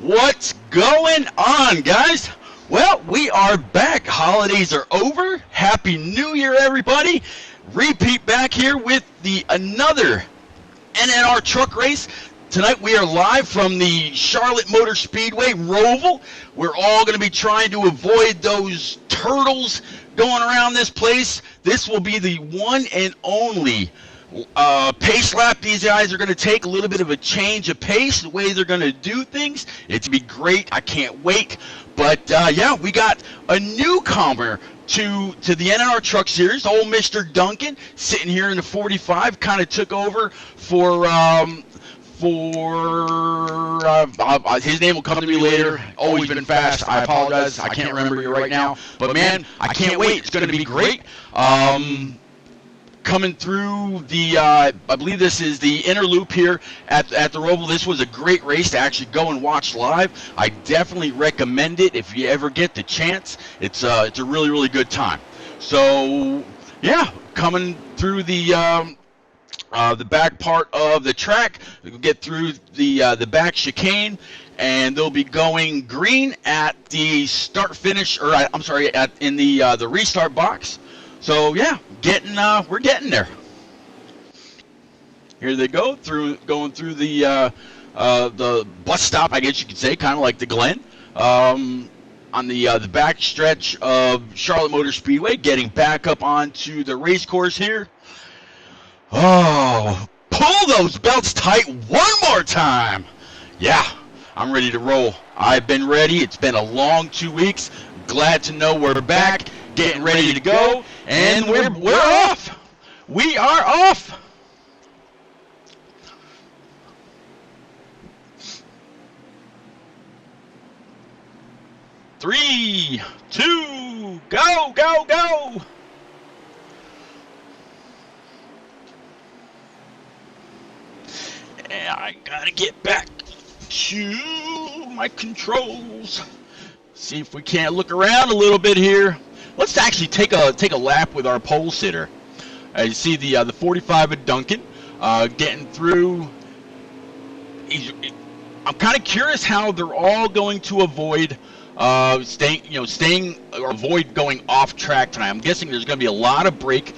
What's going on, guys? Well, we are back. Holidays are over. Happy New Year, everybody. Repeat back here with another NNR truck race. Tonight we are live from the Charlotte Motor Speedway, Roval. We're all going to be trying to avoid those turtles going around this place. This will be the one and only pace lap. These guys are going to take a little bit of a change of pace, the way they're going to do things. It's going to be great. I can't wait. But yeah, we got a newcomer to the NNR Truck Series. Old Mr. Duncan sitting here in the 45, kind of took over for his name will come to me later. Always been fast. I apologize. I can't remember you right now. But man, I can't wait. It's going to be great. Coming through the, I believe this is the inner loop here at the Roval. This was a great race to actually go and watch live. I definitely recommend it if you ever get the chance. It's a really, really good time. So yeah, coming through the back part of the track, we'll get through the back chicane, and they'll be going green at the start finish, or I'm sorry, in the restart box. So yeah, we're getting there. Here they go going through the bus stop, I guess you could say, kind of like the Glen, on the back stretch of Charlotte Motor Speedway, getting back up onto the race course here. Oh, pull those belts tight one more time. Yeah, I'm ready to roll. I've been ready. It's been a long 2 weeks. Glad to know we're back, getting ready to go, and we're off. We are off. Three, two, go, go, go. And I gotta get back to my controls. See if we can't look around a little bit here. Let's actually take a lap with our pole sitter. You see the 45 of Duncan getting through. I'm kind of curious how they're all going to avoid staying or avoid going off track tonight. I'm guessing there's going to be a lot of brake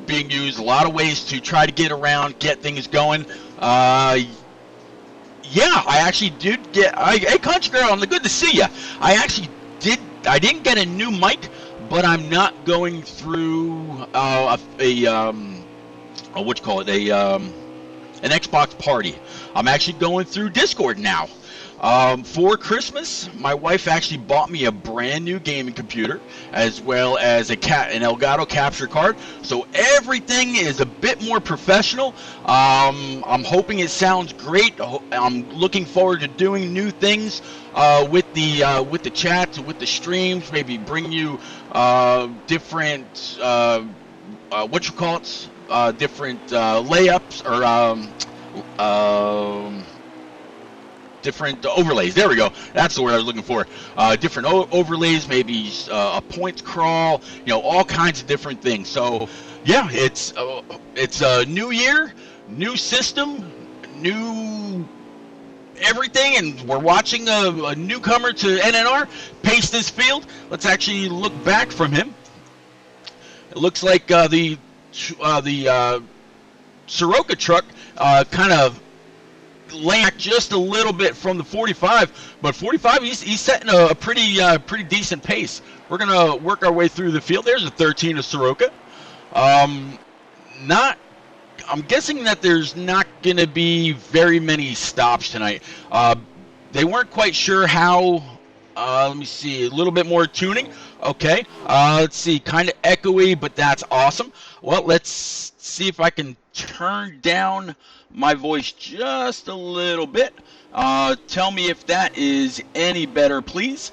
being used, a lot of ways to try to get around, get things going. Yeah, I actually did get. Hey, Country Girl, I'm good to see you. I didn't get a new mic, but I'm not going through what you call it, an Xbox party. I'm actually going through Discord now. For Christmas, my wife actually bought me a brand new gaming computer, as well as an Elgato capture card. So everything is a bit more professional. I'm hoping it sounds great. I'm looking forward to doing new things with the chats, with the streams. Maybe bring you different different layups or different overlays. There we go. That's the word I was looking for. Different overlays, maybe a points crawl, all kinds of different things. So yeah, it's a new year, new system, new everything, and we're watching a newcomer to NNR pace this field. Let's actually look back from him. It looks like the Soroka truck kind of laying just a little bit from the 45, but 45 he's setting a pretty decent pace. We're gonna work our way through the field. There's a 13 of Soroka. I'm guessing that there's not gonna be very many stops tonight. They weren't quite sure how. Let me see, a little bit more tuning. Okay, let's see, kind of echoey, but that's awesome. Well, let's see if I can turn down my voice just a little bit. Tell me if that is any better, please.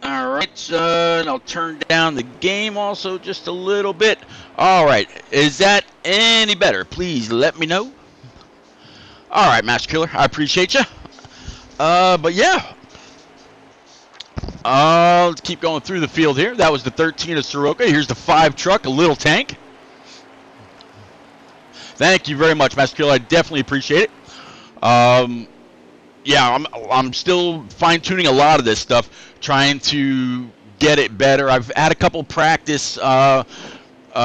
All right, and I'll turn down the game also just a little bit. All right, is that any better? Please let me know. All right, Master Killer, I appreciate you. But yeah, let's keep going through the field here. That was the 13 of Soroka. Here's the 5 truck, a little tank. Thank you very much, Master Killer. I definitely appreciate it. Yeah, I'm still fine tuning a lot of this stuff, trying to get it better. I've had a couple practice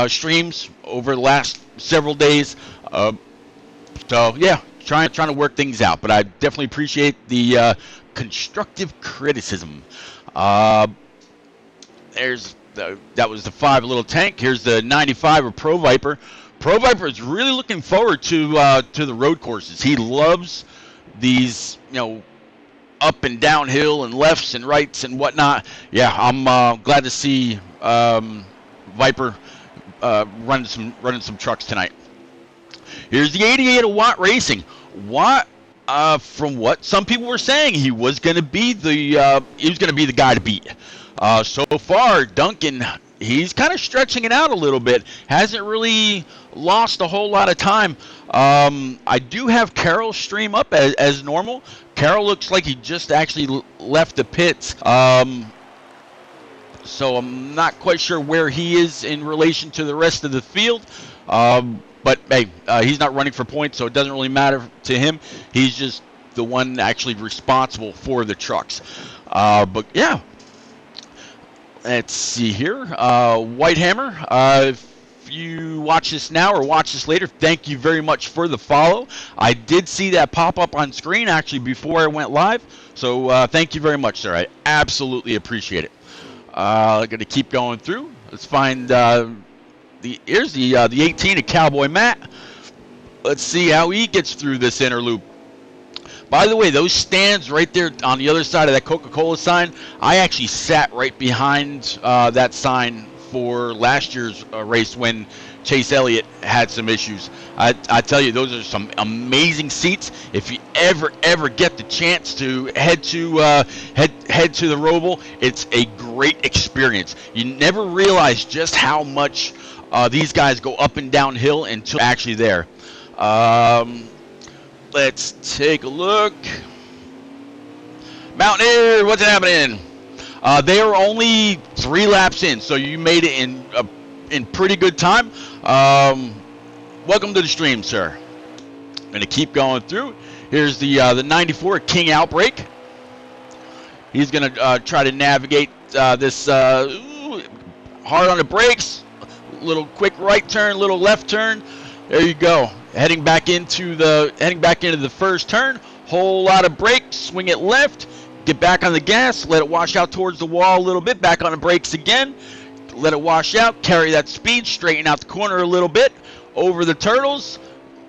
streams over the last several days, so yeah, trying to work things out. But I definitely appreciate the constructive criticism. Uh, that was the 5 little tank. Here's the 95 of Pro Viper. Pro Viper is really looking forward to the road courses. He loves these, up and downhill and lefts and rights and whatnot. Yeah, I'm glad to see Viper running some trucks tonight. Here's the 88 of Watt Racing. Watt, from what some people were saying, he was going to be the guy to beat. So far, Duncan, he's kind of stretching it out a little bit. Hasn't really lost a whole lot of time. I do have Carroll's stream up as normal. Carroll looks like he just actually left the pits. So I'm not quite sure where he is in relation to the rest of the field. But hey, he's not running for points, so it doesn't really matter to him. He's just the one actually responsible for the trucks. But yeah, let's see here. Whitehammer, if you watch this now or watch this later, thank you very much for the follow. I did see that pop up on screen actually before I went live, so thank you very much, sir. I absolutely appreciate it. I'm going to keep going through. Let's find here's the 18 of Cowboy Matt. Let's see how he gets through this inner loop. By the way, those stands right there on the other side of that Coca-Cola sign, I actually sat right behind that sign for last year's race when Chase Elliott had some issues. I tell you, those are some amazing seats. If you ever get the chance to head to the Roval, it's a great experience. You never realize just how much these guys go up and downhill until you're actually there. Let's take a look. Mountaineer, what's happening? They are only 3 laps in, so you made it in pretty good time. Welcome to the stream, sir. I'm going to keep going through. Here's the 94 King Outbreak. He's going to try to navigate this hard on the brakes. Little quick right turn, little left turn. There you go. Heading back into the first turn. Whole lot of brakes. Swing it left. Get back on the gas. Let it wash out towards the wall a little bit. Back on the brakes again. Let it wash out. Carry that speed. Straighten out the corner a little bit. Over the turtles.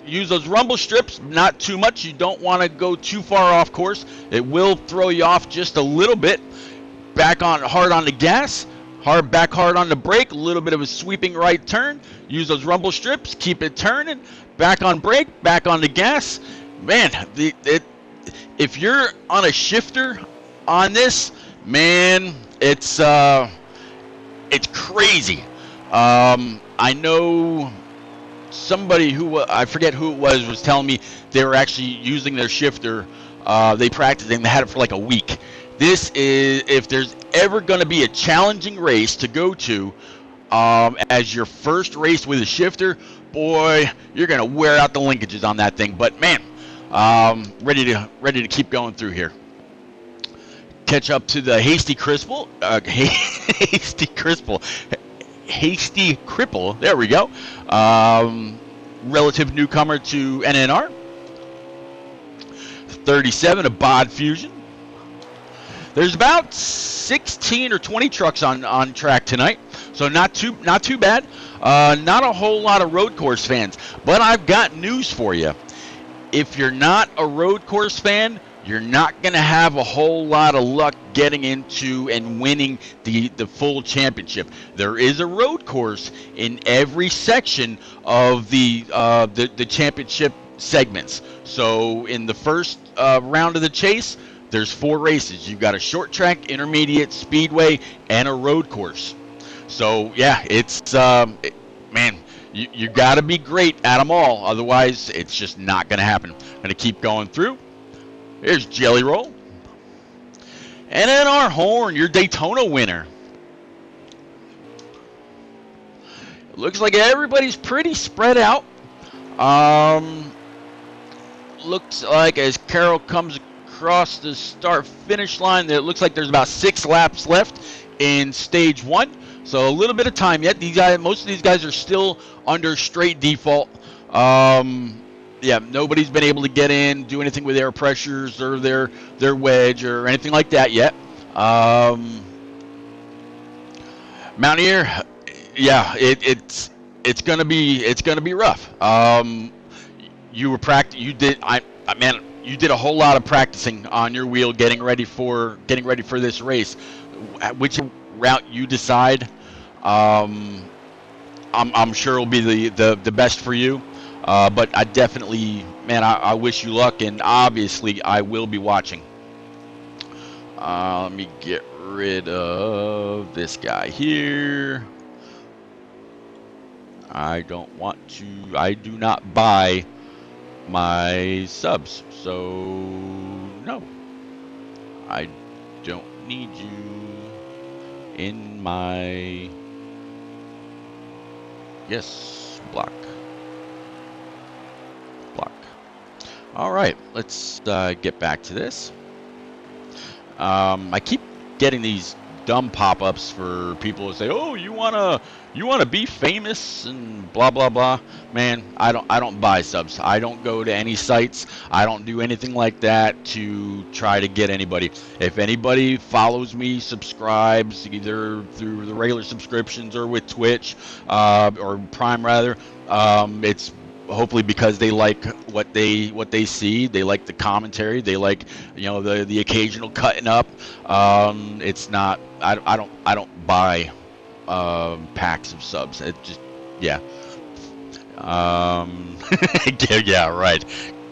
Use those rumble strips. Not too much. You don't want to go too far off course. It will throw you off just a little bit. Back on hard on the gas. Back hard on the brake, a little bit of a sweeping right turn. Use those rumble strips, keep it turning. Back on brake, back on the gas. Man, if you're on a shifter on this, man, it's crazy. I know somebody who, I forget who it was telling me they were actually using their shifter. They practiced and they had it for like a week. This is, if there's ever going to be a challenging race to go to as your first race with a shifter, boy, you're going to wear out the linkages on that thing. But man, ready to keep going through here. Catch up to the Hasty Cripple. Hasty Cripple. There we go. Relative newcomer to NNR. 37 of Bod Fusion. There's about 16 or 20 trucks on track tonight, so not too bad. Not a whole lot of road course fans, but I've got news for you. If you're not a road course fan, you're not going to have a whole lot of luck getting into and winning the full championship. There is a road course in every section of the championship segments. So in the first round of the chase, there's 4 races. You've got a short track, intermediate, speedway, and a road course. So yeah, it's man, you got to be great at them all. Otherwise, it's just not going to happen. I'm going to keep going through. Here's Jelly Roll. NNR Horn, your Daytona winner. Looks like everybody's pretty spread out. looks like as Carroll comes across the start-finish line, it looks like there's about 6 laps left in stage 1. So a little bit of time yet. Most of these guys are still under straight default. Yeah, nobody's been able to get in, do anything with air pressures or their wedge or anything like that yet. Mountaineer, yeah, it's gonna be rough. You did a whole lot of practicing on your wheel, getting ready for this race. Which route you decide, I'm sure will be the best for you. But I definitely, man, I wish you luck, and obviously I will be watching. Let me get rid of this guy here. I do not buy my subs, so no, I don't need you in my, yes, block. All right, let's get back to this. I keep getting these dumb pop-ups for people who say, "Oh, you wanna be famous and blah blah blah." Man, I don't buy subs. I don't go to any sites. I don't do anything like that to try to get anybody. If anybody follows me, subscribes either through the regular subscriptions or with Twitch or Prime rather, it's hopefully because they like what they see. They like the commentary. They like, the occasional cutting up. It's not. I don't buy packs of subs. It just, yeah. Yeah, right.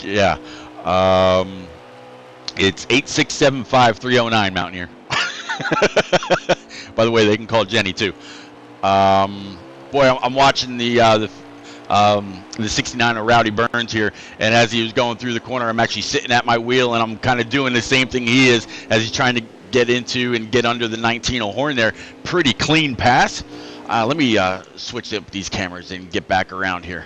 Yeah. It's 8675309 Mountaineer. By the way, they can call Jenny too. Boy, I'm watching the 69 of Rowdy Burns here, and as he was going through the corner, I'm actually sitting at my wheel, and I'm kind of doing the same thing he is as he's trying to get into and get under the 19 horn there. Pretty clean pass. Let me switch up these cameras and get back around here.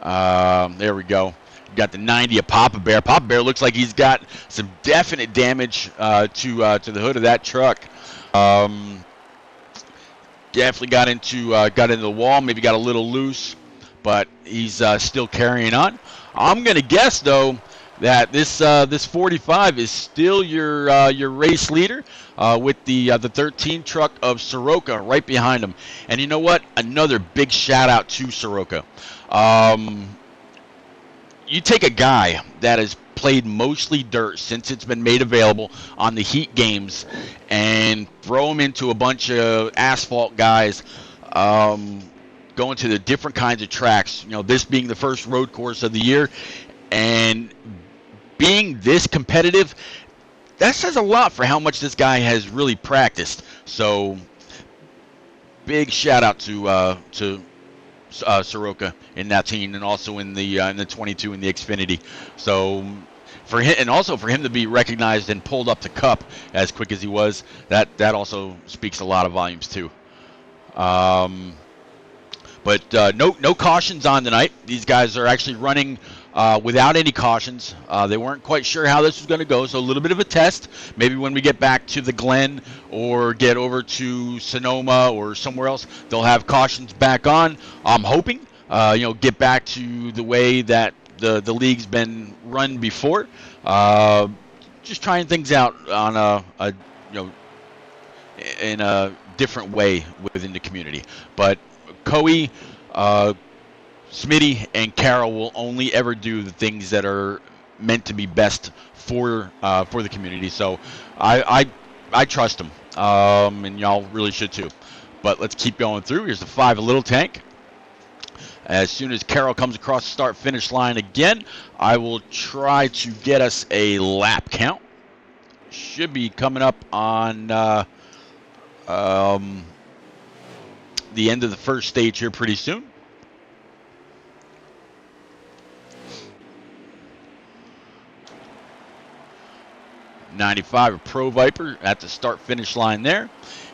There we go. Got the 90 of Papa Bear. Papa Bear looks like he's got some definite damage to the hood of that truck. Definitely got into the wall. Maybe got a little loose, but he's still carrying on. I'm gonna guess though that this 45 is still your race leader with the 13 truck of Soroka right behind him. And you know what? Another big shout out to Soroka. You take a guy that has played mostly dirt since it's been made available on the heat games and throw him into a bunch of asphalt guys, going to the different kinds of tracks, this being the first road course of the year, and being this competitive, that says a lot for how much this guy has really practiced. So big shout out to Soroka in that team, and also in the 22 in the Xfinity. So for him, and also for him to be recognized and pulled up the cup as quick as he was, that also speaks a lot of volumes too. But no cautions on tonight. These guys are actually running without any cautions. They weren't quite sure how this was going to go, so a little bit of a test. Maybe when we get back to the Glen or get over to Sonoma or somewhere else, they'll have cautions back on. I'm hoping, get back to the way that the league's been run before. Just trying things out on in a different way within the community. But Coey, Smitty, and Carroll will only ever do the things that are meant to be best for the community. So I trust them, and y'all really should too. But let's keep going through. Here's the 5 of Little Tank. As soon as Carroll comes across the start-finish line again, I will try to get us a lap count. Should be coming up on the end of the first stage here pretty soon. '95 of Pro Viper at the start-finish line there.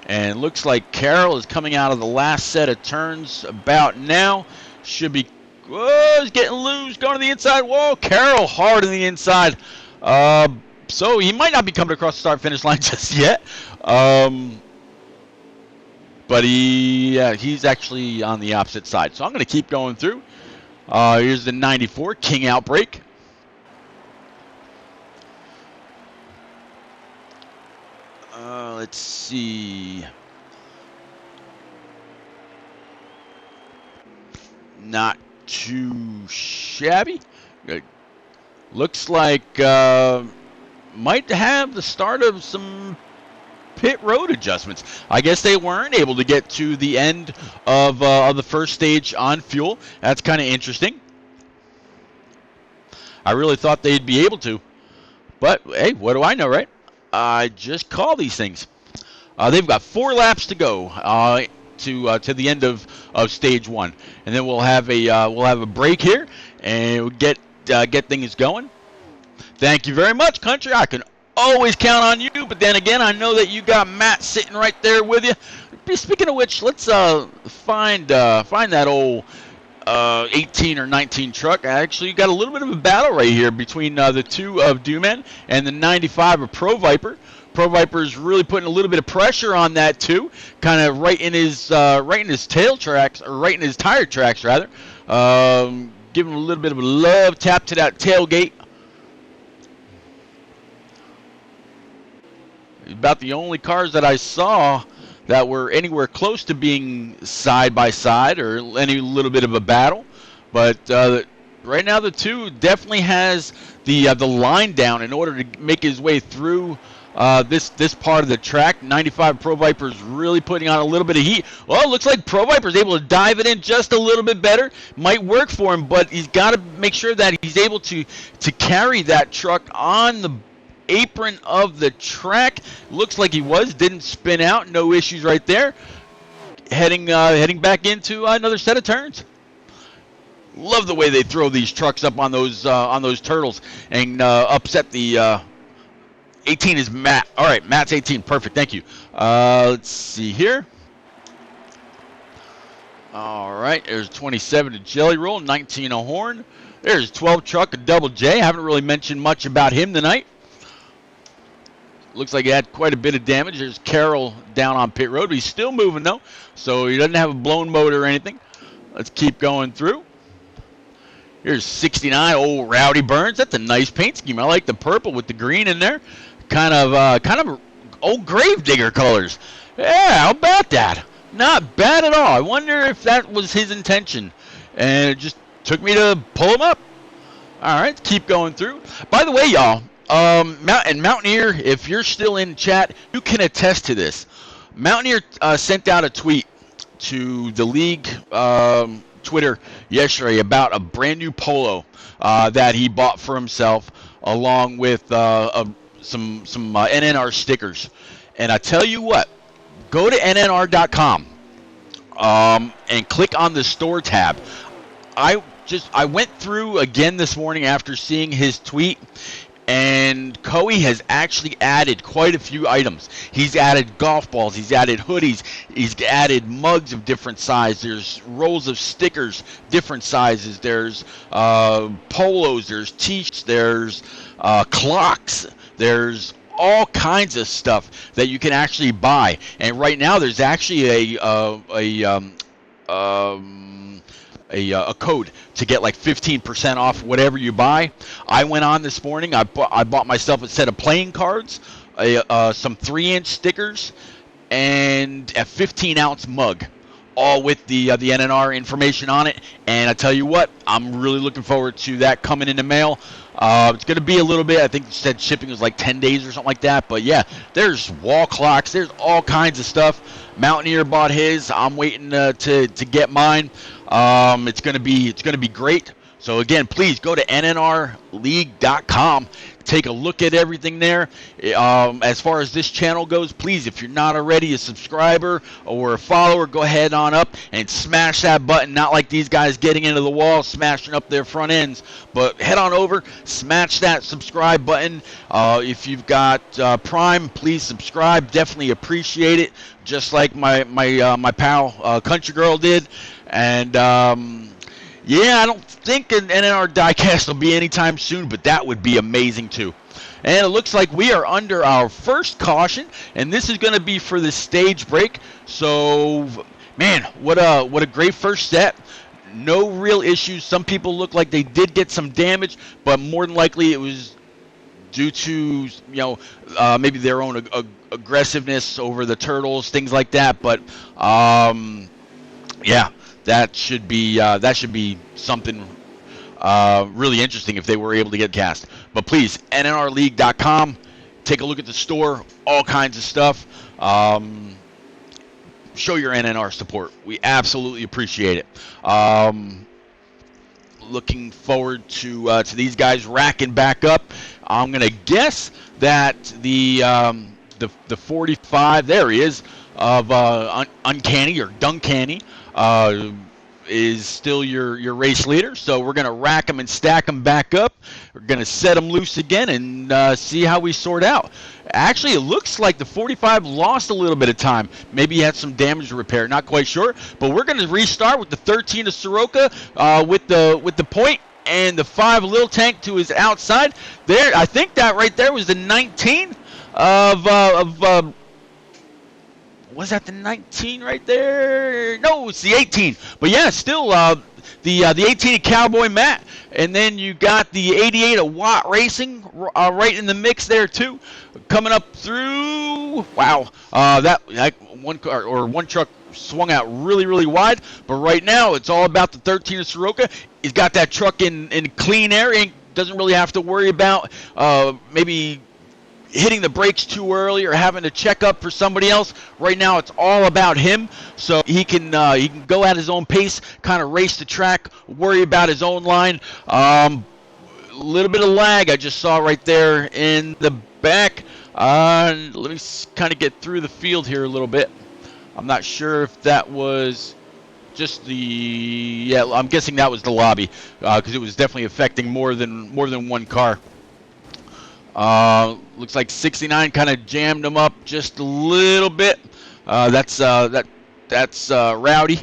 And looks like Carroll is coming out of the last set of turns about now. Should be was getting loose, going to the inside wall. Carroll hard on the inside. So he might not be coming across the start-finish line just yet. But he's actually on the opposite side. So I'm going to keep going through. Here's the 94 King Outbreak. Let's see. Not too shabby. Looks like might have the start of some pit road adjustments. I guess they weren't able to get to the end of the first stage on fuel. That's kind of interesting. I really thought they'd be able to. But, hey, what do I know, right? I just call these things. They've got 4 laps to go to the end of stage 1, and then we'll have a break here and we'll get things going. Thank you very much, country. I can always count on you, but then again, I know that you got Matt sitting right there with you. Speaking of which, let's find that old 18 or 19 truck. Actually, you got a little bit of a battle right here between the 2 of Dooman and the 95 of Pro Viper. Pro Viper's really putting a little bit of pressure on that too, kind of right in his tail tracks, or right in his tire tracks rather. Giving him a little bit of a love tap to that tailgate. About the only cars that I saw that were anywhere close to being side by side or any little bit of a battle, but right now the 2 definitely has the line down in order to make his way through this part of the track. 95 Pro Viper's really putting on a little bit of heat. Well, it looks like Pro Viper's able to dive it in just a little bit better. Might work for him, but he's got to make sure that he's able to carry that truck on the apron of the track. Looks like he didn't spin out. No issues right there. Heading back into another set of turns. Love the way they throw these trucks up on those turtles and upset the 18 is Matt. All right, Matt's 18. Perfect. Thank you. Let's see here. All right, there's 27 to Jelly Roll, 19 a Horn. There's 12 truck, a Double J. Haven't really mentioned much about him tonight. Looks like he had quite a bit of damage. There's Carroll down on pit road. He's still moving, though, so he doesn't have a blown motor or anything. Let's keep going through. Here's 69, old Rowdy Burns. That's a nice paint scheme. I like the purple with the green in there. Kind of old Gravedigger colors. Yeah, how about that? Not bad at all. I wonder if that was his intention, and it just took me to pull him up. All right, keep going through. By the way, y'all, Mountaineer, if you're still in chat, you can attest to this. Mountaineer sent out a tweet to the league Twitter yesterday about a brand new polo that he bought for himself, along with some NNR stickers. And I tell you what, go to NNR.com and click on the store tab. I went through again this morning after seeing his tweet, and Coey has actually added quite a few items. He's added golf balls, he's added hoodies, he's added mugs of different sizes, there's rolls of stickers, different sizes, there's polos, there's t-shirts, there's clocks, there's all kinds of stuff that you can actually buy. And right now there's actually a code to get like 15% off whatever you buy. I went on this morning. I bought myself a set of playing cards, some 3-inch stickers, and a 15-ounce mug, all with the NNR information on it. And I tell you what, I'm really looking forward to that coming in the mail. It's going to be a little bit, I think it said shipping was like 10 days or something like that. But yeah, there's wall clocks, there's all kinds of stuff. Mountaineer bought his. I'm waiting to get mine. It's going to be great. So again, please go to nnrleague.com. Take a look at everything there. As far as this channel goes, please, if you're not already a subscriber or a follower, go ahead on up and smash that button. Not like these guys getting into the wall, smashing up their front ends, but head on over, smash that subscribe button. If you've got Prime, please subscribe. Definitely appreciate it, just like my pal Country Girl did. And Yeah, I don't think an NNR diecast will be anytime soon, but that would be amazing too. And it looks like we are under our first caution, and this is going to be for the stage break. So, man, what a great first set. No real issues. Some people look like they did get some damage, but more than likely it was due to maybe their own aggressiveness over the turtles, things like that. But yeah, that should be something really interesting if they were able to get cast. But please, nnrleague.com, take a look at the store, all kinds of stuff. Show your NNR support. We absolutely appreciate it. Looking forward to these guys racking back up. I'm gonna guess that the 45, there he is, of Uncanny or Duncanny, is still your race leader. So we're going to rack them and stack them back up. We're going to set them loose again and see how we sort out. Actually, it looks like the 45 lost a little bit of time. Maybe he had some damage to repair. Not quite sure. But we're going to restart with the 13 of Soroka with the point and the 5 Lil Tank to his outside. There, I think that right there was the 19 of was that the 19 right there? No, it's the 18. But yeah, still the 18 of Cowboy Matt, and then you got the 88 of Watt Racing right in the mix there too, coming up through. Wow, that one car or one truck swung out really wide. But right now it's all about the 13 of Soroka. He's got that truck in clean air. He doesn't really have to worry about maybe hitting the brakes too early or having to check up for somebody else. Right now it's all about him, so he can go at his own pace, kind of race the track, worry about his own line. A little bit of lag I just saw right there in the back. Let me kind of get through the field here a little bit. I'm not sure if that was just I'm guessing that was the lobby, because it was definitely affecting more than one car. Looks like 69 kind of jammed him up just a little bit. That's Rowdy.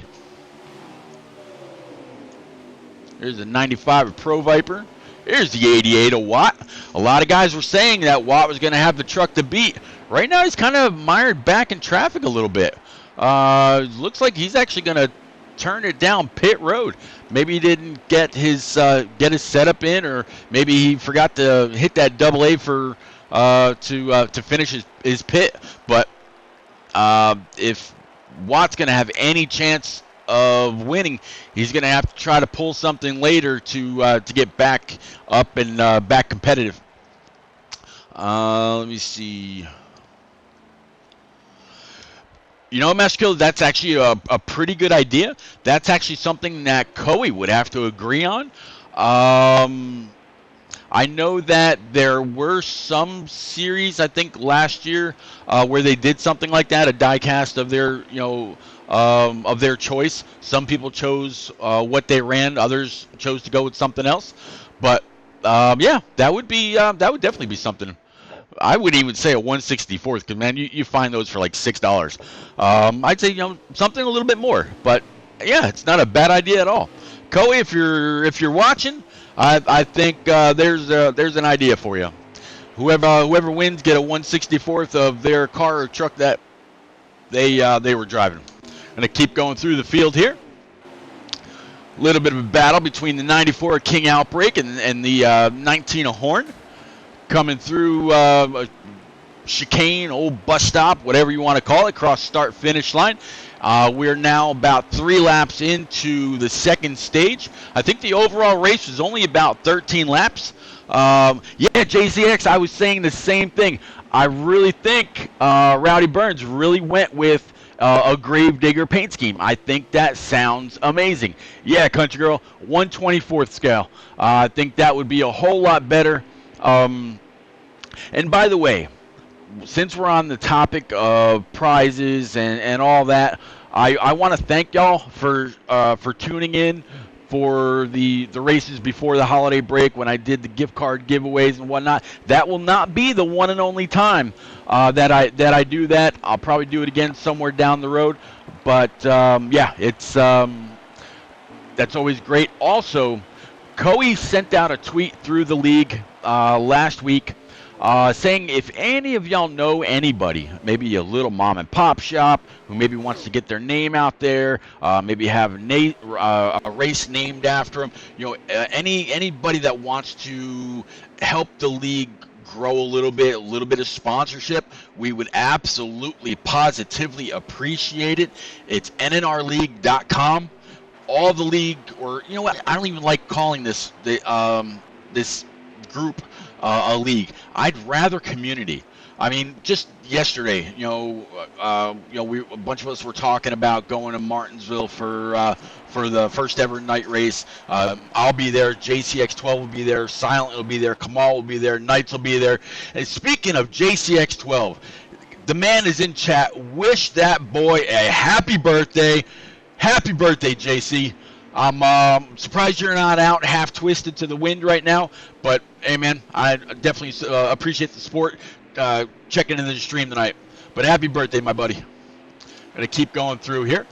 Here's the 95 of Pro Viper. Here's the 88 of Watt. A lot of guys were saying that Watt was going to have the truck to beat. Right now he's kind of mired back in traffic a little bit. Looks like he's actually going to turn it down pit road. Maybe he didn't get his setup in, or maybe he forgot to hit that double A for to finish his pit. But if Watt's going to have any chance of winning, he's going to have to try to pull something later to get back up and back competitive. Let me see. You know, Master, that's actually a pretty good idea. That's actually something that Coey would have to agree on. I know that there were some series, I think last year, where they did something like that, a diecast of their, of their choice. Some people chose what they ran, others chose to go with something else. But yeah, that would definitely be something. I would even say a 164th, because man, you find those for like $6. I'd say something a little bit more, but yeah, it's not a bad idea at all. Coey, if you're watching, I think there's an idea for you. Whoever wins, get a 164th of their car or truck that they were driving. Gonna keep going through the field here. A little bit of a battle between the 94 King Outbreak and the 19 of Horn. Coming through a chicane, old bus stop, whatever you want to call it, cross start-finish line. We're now about 3 laps into the second stage. I think the overall race was only about 13 laps. Yeah, JCX, I was saying the same thing. I really think Rowdy Burns really went with a Gravedigger paint scheme. I think that sounds amazing. Yeah, Country Girl, 1/24th scale. I think that would be a whole lot better. And by the way, since we're on the topic of prizes and all that, I want to thank y'all for tuning in for the races before the holiday break when I did the gift card giveaways and whatnot. That will not be the one and only time that I do that. I'll probably do it again somewhere down the road. But yeah, it's That's always great. Also, Coe sent out a tweet through the league last week saying if any of y'all know anybody, maybe a little mom and pop shop who maybe wants to get their name out there, maybe have a race named after them, anybody that wants to help the league grow a little bit of sponsorship, we would absolutely, positively appreciate it. It's nnrleague.com. All the league, or you know what? I don't even like calling this this group a league. I'd rather community. I mean, just yesterday, a bunch of us were talking about going to Martinsville for the first ever night race. I'll be there. JCX12 will be there. Silent will be there. Kamal will be there. Knights will be there. And speaking of JCX12, the man is in chat. Wish that boy a happy birthday. Happy birthday, JC. I'm surprised you're not out half twisted to the wind right now, but hey, man, I definitely appreciate the support. Checking into the stream tonight. But happy birthday, my buddy. Gonna keep going through here.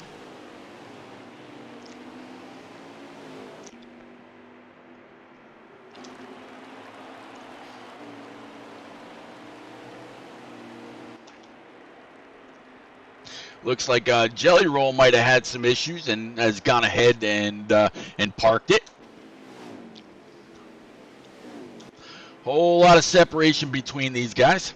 Looks like Jelly Roll might have had some issues and has gone ahead and parked it. Whole lot of separation between these guys.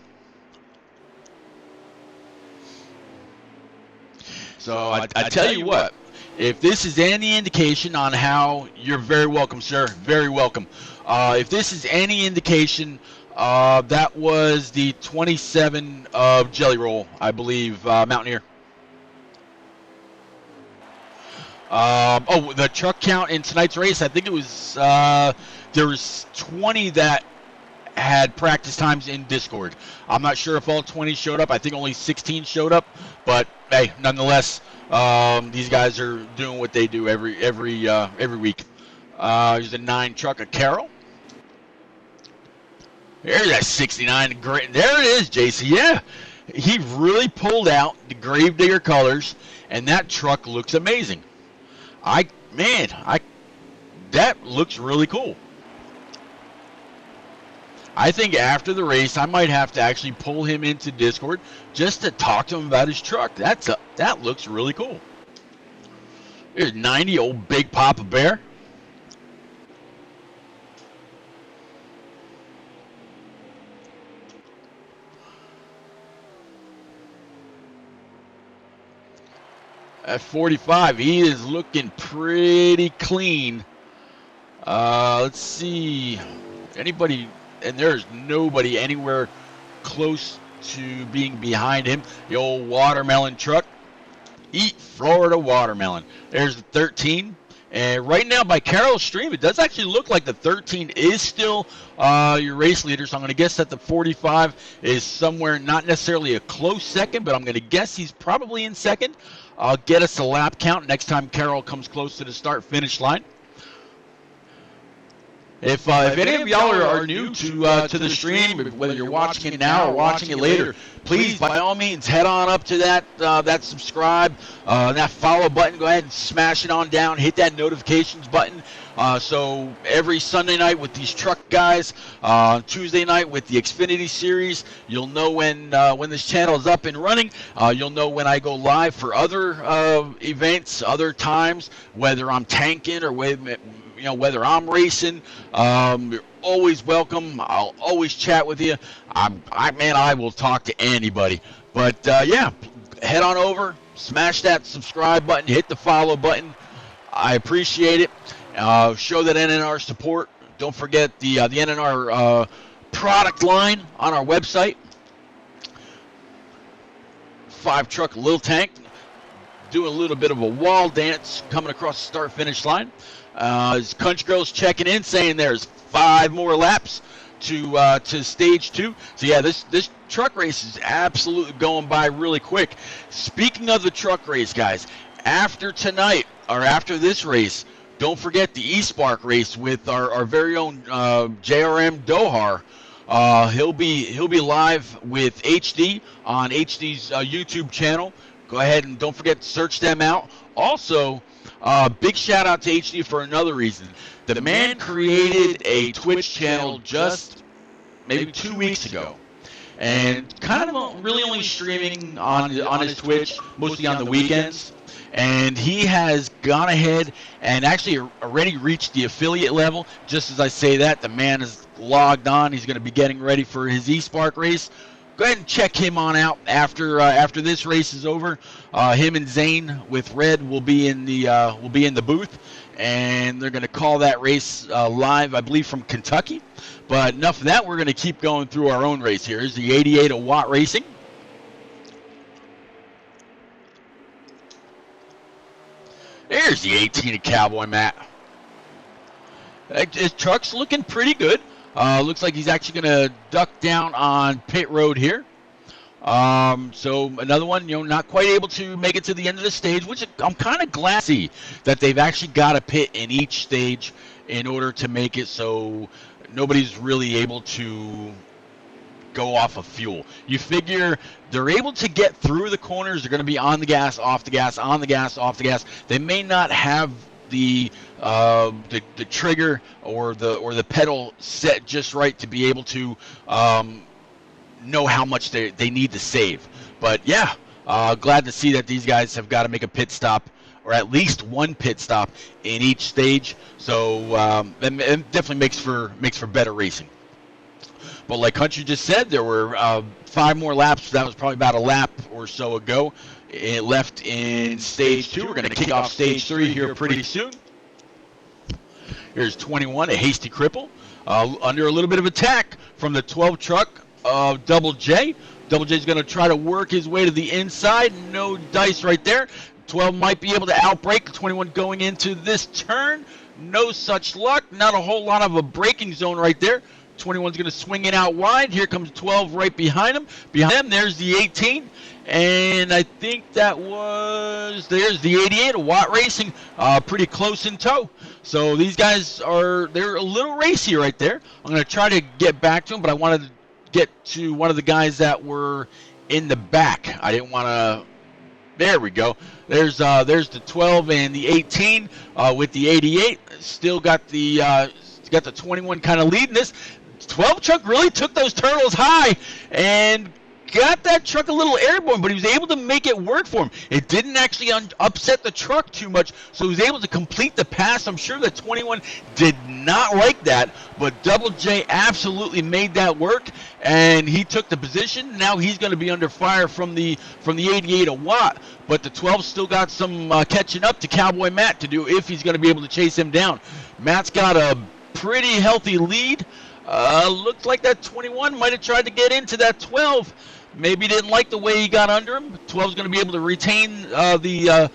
So I tell you what, if this is any indication on how, you're very welcome, sir, very welcome. If this is any indication, that was the 27 of Jelly Roll, I believe, Mountaineer. The truck count in tonight's race, I think it was, there was 20 that had practice times in Discord. I'm not sure if all 20 showed up. I think only 16 showed up, but hey, nonetheless, these guys are doing what they do every week. Here's a 9 truck of Carroll. There's that 69 great. There it is, JC. Yeah, he really pulled out the Gravedigger colors, and that truck looks amazing. That looks really cool. I think after the race, I might have to actually pull him into Discord just to talk to him about his truck. That looks really cool. Here's 90, old Big Papa Bear. At 45, he is looking pretty clean. Let's see. Anybody, and there's nobody anywhere close to being behind him. The old watermelon truck. Eat Florida watermelon. There's the 13. And right now by Carroll's stream, it does actually look like the 13 is still your race leader. So I'm going to guess that the 45 is somewhere, not necessarily a close second, but I'm going to guess he's probably in second. I'll get us a lap count next time Carroll comes close to the start-finish line. If any of y'all are new to the stream, whether you're watching it now or watching it later, please, by all means, head on up to that subscribe, that follow button. Go ahead and smash it on down. Hit that notifications button. So every Sunday night with these truck guys, Tuesday night with the Xfinity series, you'll know when this channel is up and running. You'll know when I go live for other events, other times, whether I'm tanking or whether I'm racing. You're always welcome. I'll always chat with you. I will talk to anybody. But yeah, head on over, smash that subscribe button, hit the follow button. I appreciate it. Show that NNR support. Don't forget the NNR product line on our website. 5-truck Lil Tank, doing a little bit of a wall dance coming across the start-finish line. As Country Girl's checking in, saying there's 5 more laps to stage 2. So yeah, this truck race is absolutely going by really quick. Speaking of the truck race, guys, after tonight or after this race, don't forget the eSpark race with our very own JRM Dohar. He'll be live with HD on HD's YouTube channel. Go ahead and don't forget to search them out. Also, Big shout out to HD for another reason. The man created a Twitch channel just maybe 2 weeks ago, and kind of really only streaming on his Twitch, mostly on the weekends. And he has gone ahead and actually already reached the affiliate level. Just as I say that, the man is logged on. He's going to be getting ready for his eSpark race. Go ahead and check him on out after this race is over. Him and Zane with Red will be in the booth, and they're going to call that race live, I believe, from Kentucky. But enough of that. We're going to keep going through our own race here. Here's the 88 of Watt Racing. There's the 18 of Cowboy Matt. His truck's looking pretty good. Looks like he's actually going to duck down on pit road here. So another one, not quite able to make it to the end of the stage, which I'm kind of glad to see that they've actually got a pit in each stage in order to make it so nobody's really able to go off of fuel. You figure they're able to get through the corners. They're going to be on the gas, off the gas, on the gas, off the gas. They may not have the trigger or the pedal set just right to be able to know how much they need to save. But yeah, glad to see that these guys have got to make a pit stop, or at least one pit stop in each stage. So it definitely makes for better racing. But like Country just said, there were 5 more laps. That was probably about a lap or so ago. It left in stage 2. We're going to kick off stage 3 here pretty soon. Here's 21, a hasty cripple, under a little bit of attack from the 12 truck of Double J. Double J's going to try to work his way to the inside. No dice right there. 12 might be able to outbrake. 21 going into this turn. No such luck. Not a whole lot of a braking zone right there. 21's going to swing it out wide. Here comes 12 right behind him. Behind them, there's the 18. And I think there's the 88 of Watt Racing, pretty close in tow. So these guys they're a little racy right there. I'm going to try to get back to them, but I wanted to get to one of the guys that were in the back. I didn't want to. There we go. There's the 12 and the 18 with the 88. Still got the 21 kind of leading this. 12 truck really took those turtles high and got that truck a little airborne, but he was able to make it work for him. It didn't actually upset the truck too much, so he was able to complete the pass. I'm sure that 21 did not like that, but Double J absolutely made that work, and he took the position. Now he's going to be under fire from the 88 of Watt, but the 12 still got some catching up to Cowboy Matt to do if he's going to be able to chase him down. Matt's got a pretty healthy lead. Looks like that 21 might have tried to get into that 12. Maybe didn't like the way he got under him. 12's going to be able to retain the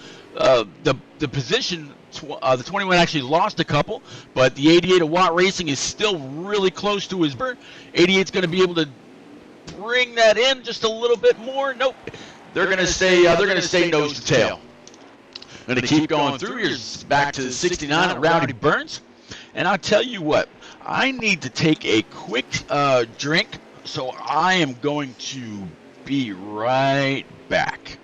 position. The 21 actually lost a couple, but the 88 of Watt Racing is still really close to his bird. 88's going to be able to bring that in just a little bit more. Nope. They're going to stay nose to tail. Going to keep going through. Here's back to the 69 of Rowdy Burns. And I'll tell you what, I need to take a quick drink, so I am going to be right back.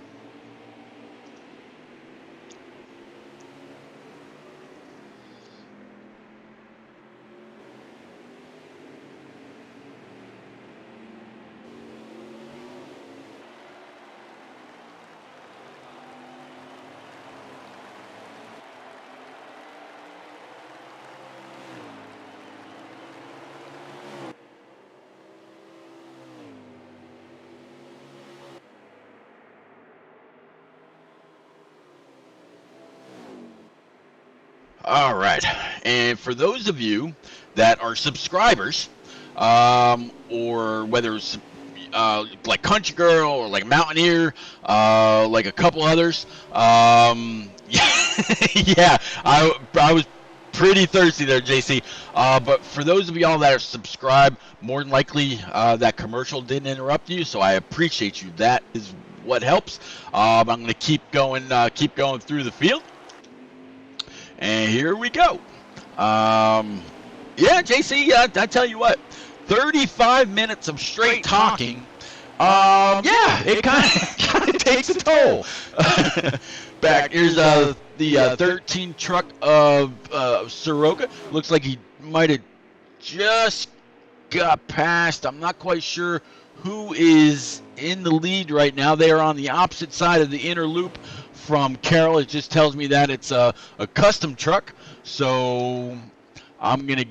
All right, and for those of you that are subscribers, or whether it's like Country Girl or like Mountaineer, like a couple others, yeah, I was pretty thirsty there, JC. But for those of y'all that are subscribed, more than likely that commercial didn't interrupt you, so I appreciate you. That is what helps. I'm going to keep going through the field. And here we go. Yeah, JC, I tell you what, 35 minutes of straight talking. Yeah, it kind it takes a toll. Back here's the 13 truck of Soroka. Looks like he might have just got past. I'm not quite sure who is in the lead right now. They are on the opposite side of the inner loop from Carroll. It just tells me that it's a custom truck. So I'm going to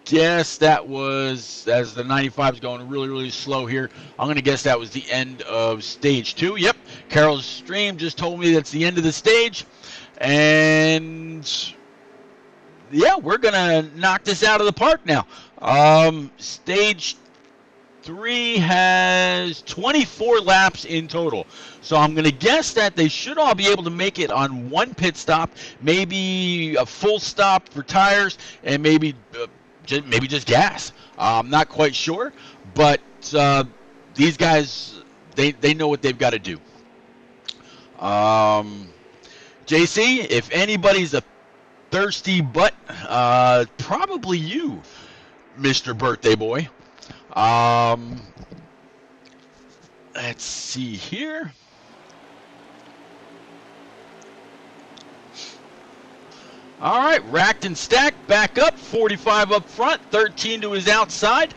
guess that was, as the 95 is going really, really slow here, I'm going to guess that was the end of stage 2. Yep, Carroll's stream just told me that's the end of the stage. And yeah, we're going to knock this out of the park now. Stage 3 has 24 laps in total. So I'm going to guess that they should all be able to make it on one pit stop, maybe a full stop for tires, and maybe just gas. I'm not quite sure, but these guys, they know what they've got to do. JC, if anybody's a thirsty butt, probably you, Mr. Birthday Boy. Let's see here. All right, racked and stacked, back up, 45 up front, 13 to his outside,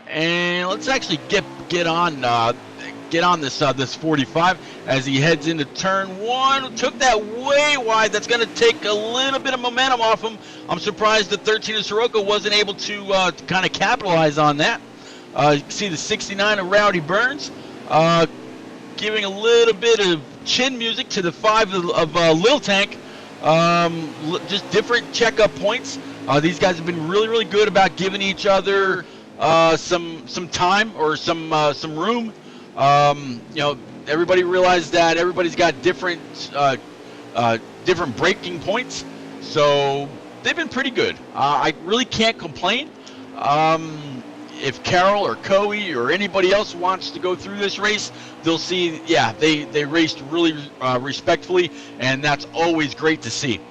and let's actually get on this 45 as he heads into turn 1. Took that way wide. That's going to take a little bit of momentum off him. I'm surprised the 13 of Soroka wasn't able to kind of capitalize on that. You can see the 69 of Rowdy Burns giving a little bit of chin music to the 5 of Lil Tank. Just different checkup points. These guys have been really, really good about giving each other some time or some room. Everybody realized that everybody's got different braking points, so they've been pretty good. I really can't complain. If Carroll or Coey or anybody else wants to go through this race, they'll see, yeah, they raced really respectfully, and that's always great to see.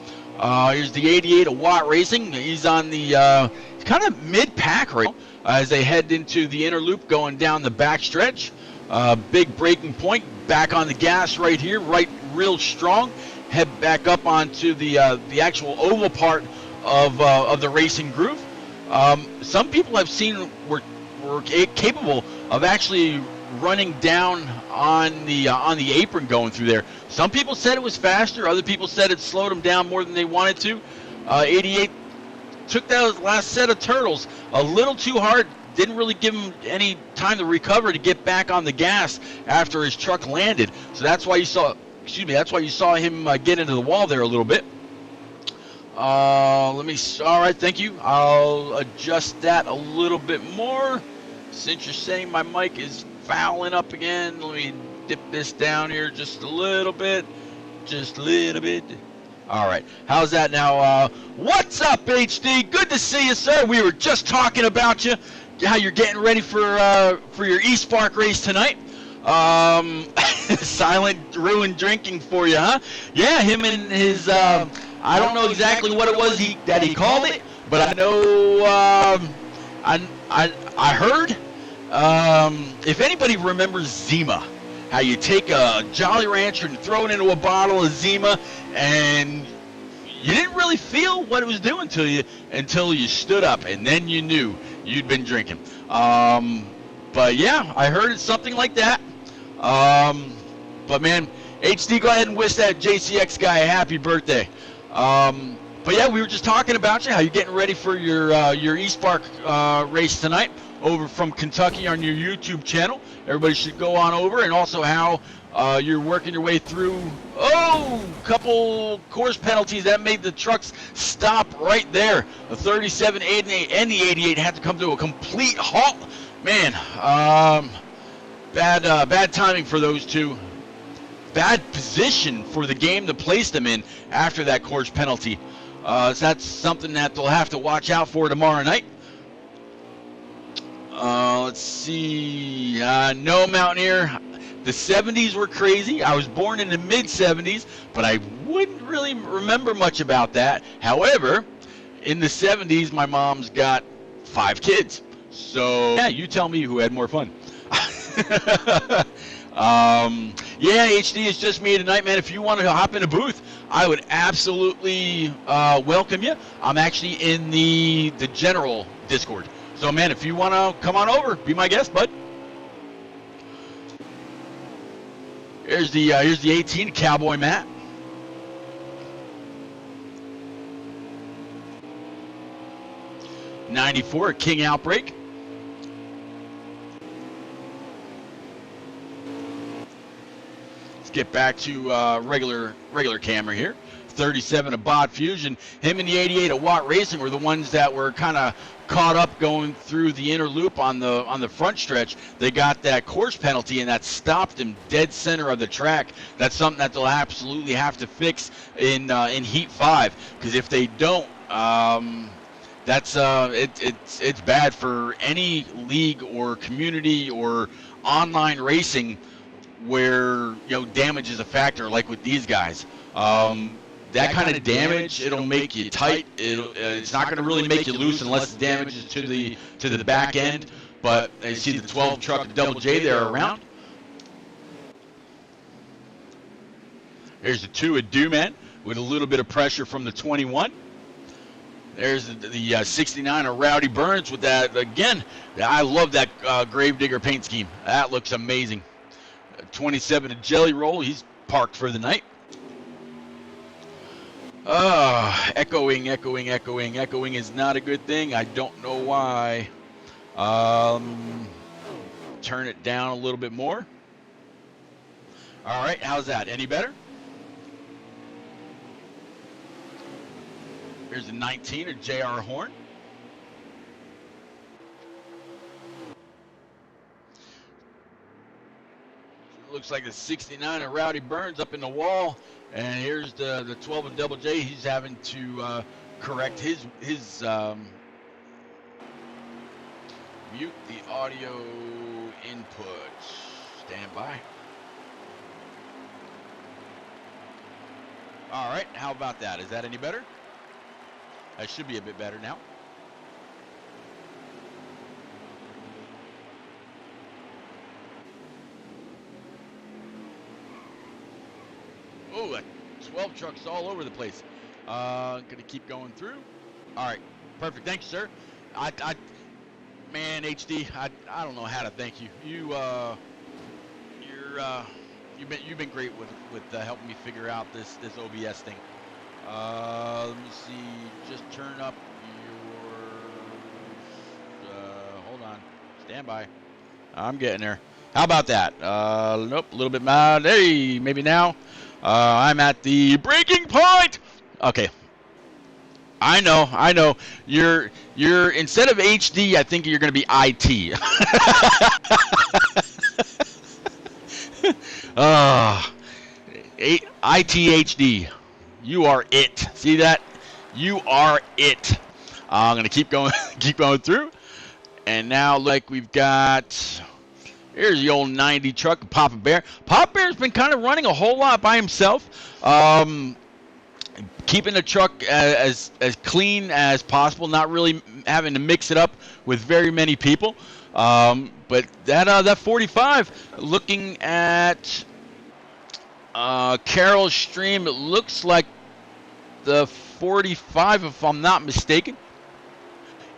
Here's the 88 of Watt Racing. He's on the kind of mid-pack right now as they head into the inner loop going down the back stretch. Big braking point, back on the gas right here, right real strong. Head back up onto the actual oval part of the racing groove. Some people I've seen were capable of actually running down on the apron going through there. Some people said it was faster. Other people said it slowed them down more than they wanted to. 88 took that last set of turtles a little too hard. Didn't really give him any time to recover to get back on the gas after his truck landed. So that's why you saw him get into the wall there a little bit. All right, thank you. I'll adjust that a little bit more. Since you're saying my mic is fouling up again, let me dip this down here just a little bit. All right, how's that now? What's up, HD? Good to see you, sir. We were just talking about you, how you're getting ready for your eSpark race tonight. Silent ruin drinking for you, huh? Yeah, him and his, I don't know exactly what it was that he called it, but I know, I heard, if anybody remembers Zima, how you take a Jolly Rancher and throw it into a bottle of Zima, and you didn't really feel what it was doing to you until you stood up, and then you knew you'd been drinking. But yeah, I heard it's something like that. But man, HD, go ahead and wish that JCX guy a happy birthday. But yeah, we were just talking about you, how you're getting ready for your eSpark race tonight over from Kentucky on your YouTube channel. Everybody should go on over, and also how you're working your way through a couple course penalties that made the trucks stop right there. The 37 and the 88 had to come to a complete halt. Man, bad timing for those two. Bad position for the game to place them in after that course penalty. So that's something that they'll have to watch out for tomorrow night. Let's see. No, Mountaineer. The 70s were crazy. I was born in the mid-70s, but I wouldn't really remember much about that. However, in the 70s, my mom's got 5 kids. So, yeah, you tell me who had more fun. Yeah, HD, it's just me tonight, man. If you want to hop in a booth, I would absolutely welcome you. I'm actually in the general Discord. So, man, if you want to come on over, be my guest, bud. Here's the 18 Cowboy Matt. '94 King Outbreak. Let's get back to regular camera here. 37 of Bod Fusion. Him and the 88 of Watt Racing were the ones that were kind of caught up going through the inner loop on the front stretch. They got that course penalty, and that stopped them dead center of the track. That's something that they'll absolutely have to fix in Heat 5, because if they don't, that's it's bad for any league or community or online racing where damage is a factor, like with these guys. That kind of damage, it'll make you tight. It's not going to really make you loose unless the damage is to the back end. But you see the 12 truck of Double J there around. There's the 2 of Dooman with a little bit of pressure from the 21. There's the 69 of Rowdy Burns with that. Again, I love that Gravedigger paint scheme. That looks amazing. 27 of Jelly Roll. He's parked for the night. Echoing is not a good thing. I don't know why. Turn it down a little bit more. All right, how's that? Any better? Here's the 19 of J.R. Horn. Looks like the 69 of Rowdy Burns up in the wall. And here's the 12 of Double J. He's having to correct his mute the audio input. Stand by. All right, how about that? Is that any better? That should be a bit better now. Oh, that 12 trucks all over the place. Gonna keep going through. All right, perfect. Thanks, sir. Man, HD, I don't know how to thank you. You've been great with helping me figure out this OBS thing. Let me see. Just turn up your. Hold on. Stand by. I'm getting there. How about that? Nope. A little bit mad. Hey, maybe now. I'm at the breaking point. Okay. I know. You're instead of HD, I think you're going to be IT. ITHD. You are it. See that? You are it. I'm going to keep going through. And now, like, we've got, here's the old 90 truck, Papa Bear. Papa Bear's been kind of running a whole lot by himself. Keeping the truck as clean as possible, not really having to mix it up with very many people. But that 45, looking at Carroll's stream, it looks like the 45, if I'm not mistaken,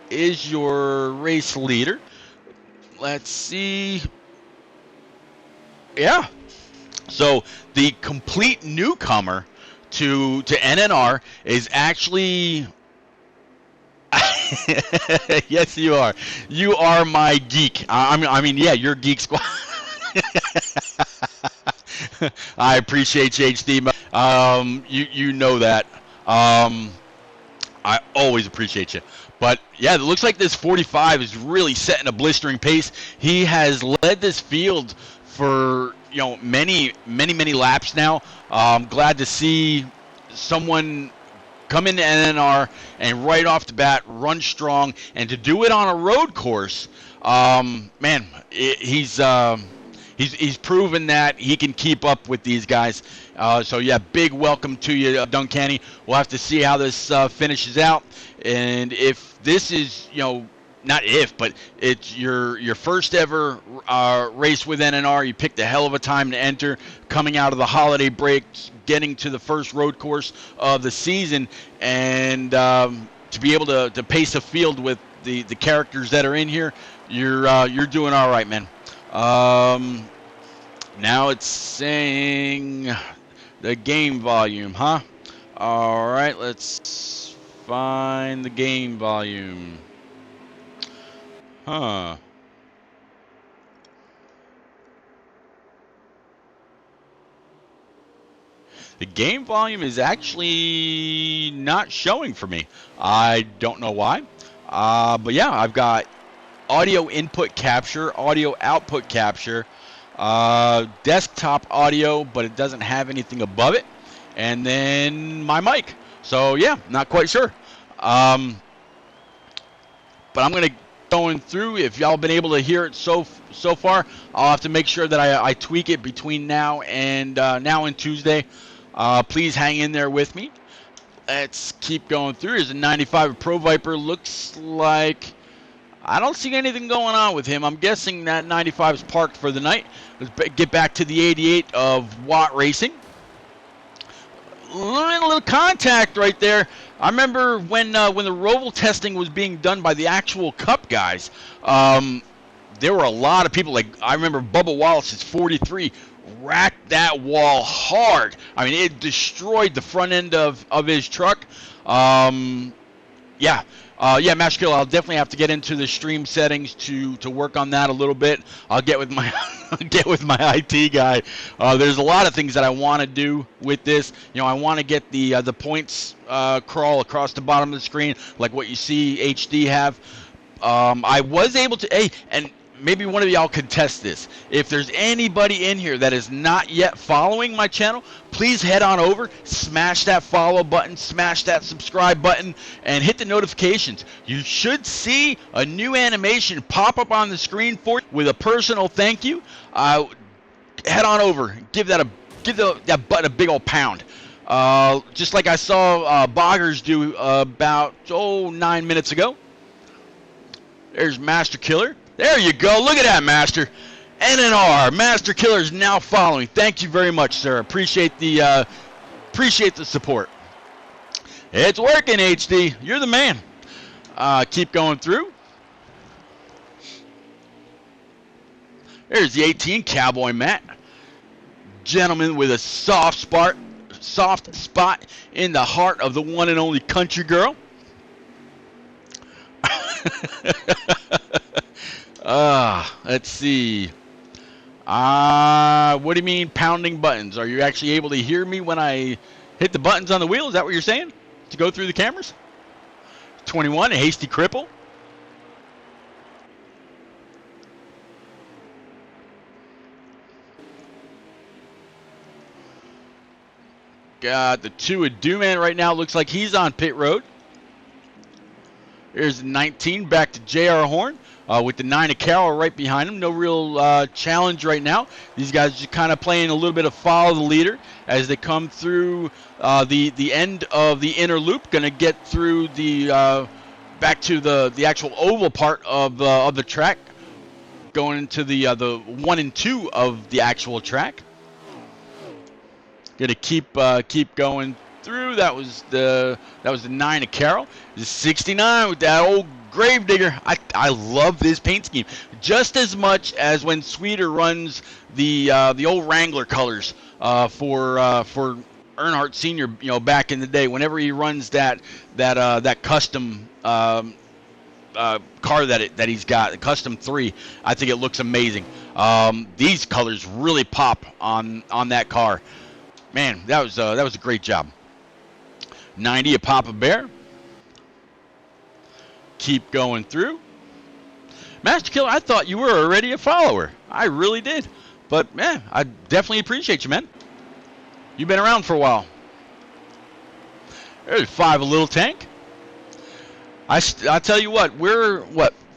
is your race leader. Let's see. Yeah. So the complete newcomer to NNR is actually yes, you are. You are my geek. I mean, yeah, you're Geek Squad. I appreciate you, HD. You know that. I always appreciate you. But yeah, it looks like this 45 is really setting a blistering pace. He has led this field for many laps now. I'm glad to see someone come into NNR and right off the bat run strong, and to do it on a road course. Man, he's proven that he can keep up with these guys. So yeah, big welcome to you, Duncanny. We'll have to see how this finishes out, and if this is not if, but it's your first ever race with NNR. You picked a hell of a time to enter, coming out of the holiday break, getting to the first road course of the season, and to be able to pace a field with the characters that are in here. You're doing all right, man. Now it's saying the game volume, huh? All right, let's find the game volume. Huh. The game volume is actually not showing for me. I don't know why. But yeah, I've got audio input capture, audio output capture, desktop audio, but it doesn't have anything above it, and then my mic. So yeah, not quite sure. But I'm gonna going through. If y'all been able to hear it so far, I'll have to make sure that I tweak it between now and Tuesday. Please hang in there with me. Let's keep going through. Here's a 95 Pro Viper. Looks like I don't see anything going on with him. I'm guessing that 95 is parked for the night. Let's get back to the 88 of Watt Racing. A little contact right there. I remember when the Roval testing was being done by the actual Cup guys. There were a lot of people. Like I remember Bubba Wallace's 43 racked that wall hard. I mean, it destroyed the front end of his truck. Yeah, Master Killer, I'll definitely have to get into the stream settings to work on that a little bit. I'll get with my IT guy. There's a lot of things that I want to do with this. You know, I want to get the points crawl across the bottom of the screen, like what you see HD have. I was able to, and maybe one of y'all could test this. If there's anybody in here that is not yet following my channel, please head on over, smash that follow button, smash that subscribe button, and hit the notifications. You should see a new animation pop up on the screen for you with a personal thank you. Head on over, give that button a big old pound. Just like I saw Boggers do about 9 minutes ago. There's Master Killer. There you go. Look at that, Master. NNR. Master Killer is now following. Thank you very much, sir. Appreciate the support. It's working, HD. You're the man. Keep going through. There's the 18 Cowboy Matt. Gentleman with a soft spot in the heart of the one and only country girl. Let's see. What do you mean pounding buttons? Are you actually able to hear me when I hit the buttons on the wheel? Is that what you're saying? To go through the cameras? 21, a hasty cripple. Got the 2 of Dooman right now. Looks like he's on pit road. Here's the 19 back to J.R. Horn with the 9 of Carroll right behind him. No real challenge right now. These guys just kind of playing a little bit of follow the leader as they come through the end of the inner loop. Going to get through the back to the actual oval part of the track, going into the 1 and 2 of the actual track. Going to keep going through. That was the 9 of Carroll. The 69 with that old Gravedigger. I love this paint scheme just as much as when Sweeter runs the old Wrangler colors for Earnhardt Sr. Back in the day. Whenever he runs that custom car that he's got, the custom 3, I think it looks amazing. These colors really pop on that car. Man, that was a great job. 90 of Papa Bear. Keep going through. Master Killer, I thought you were already a follower. I really did. But, man, I definitely appreciate you, man. You've been around for a while. There's 5 of Little Tank. I tell you what, we're,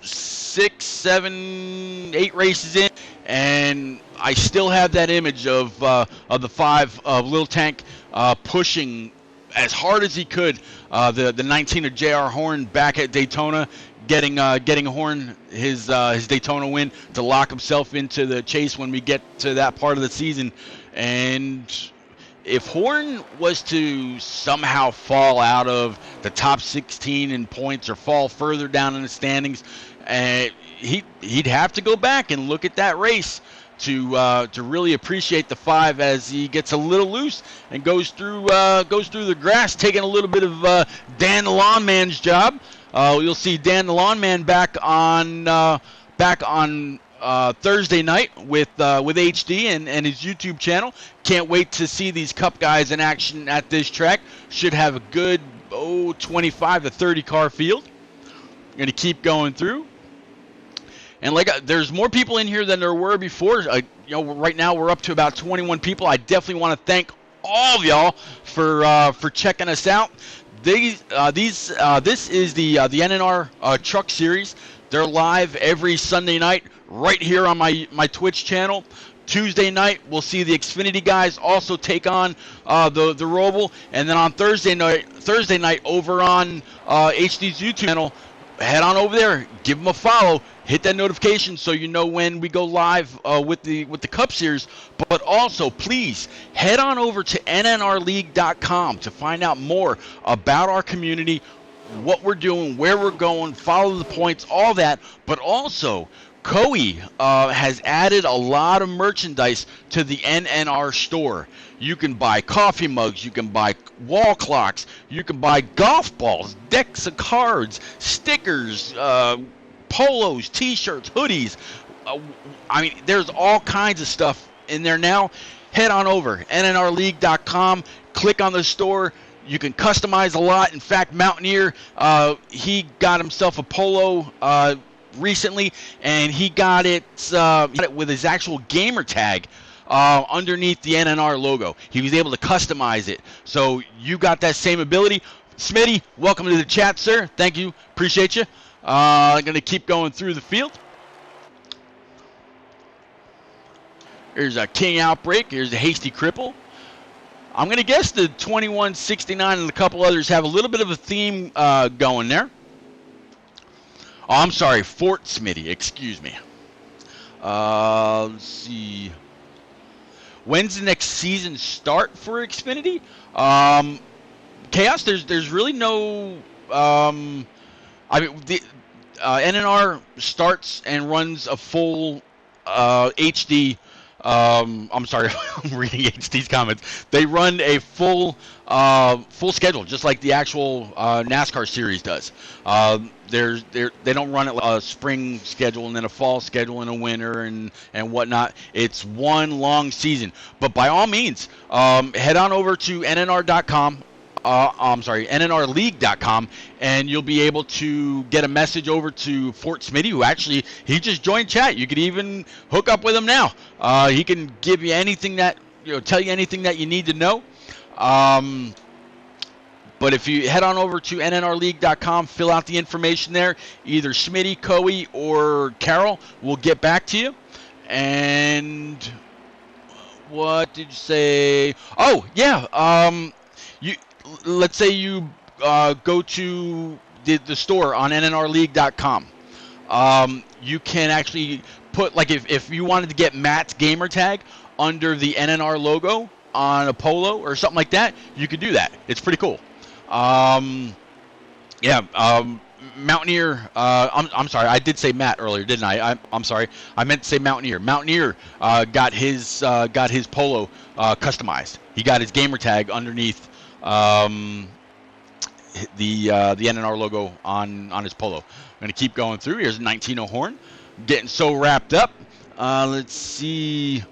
6, 7, 8 races in, and I still have that image of the 5 of Little Tank pushing as hard as he could the 19 of J.R. Horn back at Daytona, getting Horn his Daytona win to lock himself into the chase when we get to that part of the season. And if Horn was to somehow fall out of the top 16 in points or fall further down in the standings, he'd have to go back and look at that race to really appreciate the 5 as he gets a little loose and goes through the grass, taking a little bit of Dan the Lawn Man's job. You'll see Dan the Lawn Man back on Thursday night with HD and his YouTube channel. Can't wait to see these Cup guys in action at this track. Should have a good 25 to 30 car field. Going to keep going through. And there's more people in here than there were before. Right now we're up to about 21 people. I definitely want to thank all of y'all for checking us out. This is the NNR Truck Series. They're live every Sunday night right here on my Twitch channel. Tuesday night we'll see the Xfinity guys also take on the Roval, and then on Thursday night over on HD's YouTube channel. Head on over there, give them a follow, hit that notification so you know when we go live with the Cup Series. But also, please head on over to NNRleague.com to find out more about our community, what we're doing, where we're going, follow the points, all that. But also, Koei has added a lot of merchandise to the NNR store. You can buy coffee mugs, you can buy wall clocks, you can buy golf balls, decks of cards, stickers, polos, t-shirts, hoodies. There's all kinds of stuff in there now. Head on over, nnrleague.com, click on the store. You can customize a lot. In fact, Mountaineer, he got himself a polo recently, and he got it with his actual gamer tag underneath the NNR logo. He was able to customize it. So you got that same ability. Smitty, welcome to the chat, sir. Thank you. Appreciate you. I'm going to keep going through the field. Here's a King Outbreak. Here's a Hasty Cripple. I'm going to guess the 2169 and a couple others have a little bit of a theme going there. Oh, I'm sorry, Fort Smitty. Excuse me. Let's see. When's the next season start for Xfinity? Chaos. There's really no. The NNR starts and runs a full HD. I'm sorry, I'm reading HD's comments. They run a full schedule, just like the actual NASCAR series does. They don't run it like a spring schedule and then a fall schedule and a winter and whatnot. It's one long season. But by all means, head on over to NNR.com. NNRleague.com, and you'll be able to get a message over to Fort Smitty, who actually, he just joined chat. You could even hook up with him now. He can give you anything that, tell you anything that you need to know. But if you head on over to NNRleague.com, fill out the information there, either Smitty, Koei, or Carol will get back to you. And what did you say? Oh, yeah. Let's say you go to the store on nnrleague.com. You can actually put, like, if you wanted to get Matt's gamer tag under the NNR logo on a polo or something like that, you could do that. It's pretty cool. Mountaineer. I'm sorry, I did say Matt earlier, didn't I? I'm sorry, I meant to say Mountaineer. Mountaineer got his polo customized. He got his gamer tag underneath the NNR logo on his polo. I'm going to keep going through. Here's 19 Horn, getting so wrapped up. Let's see.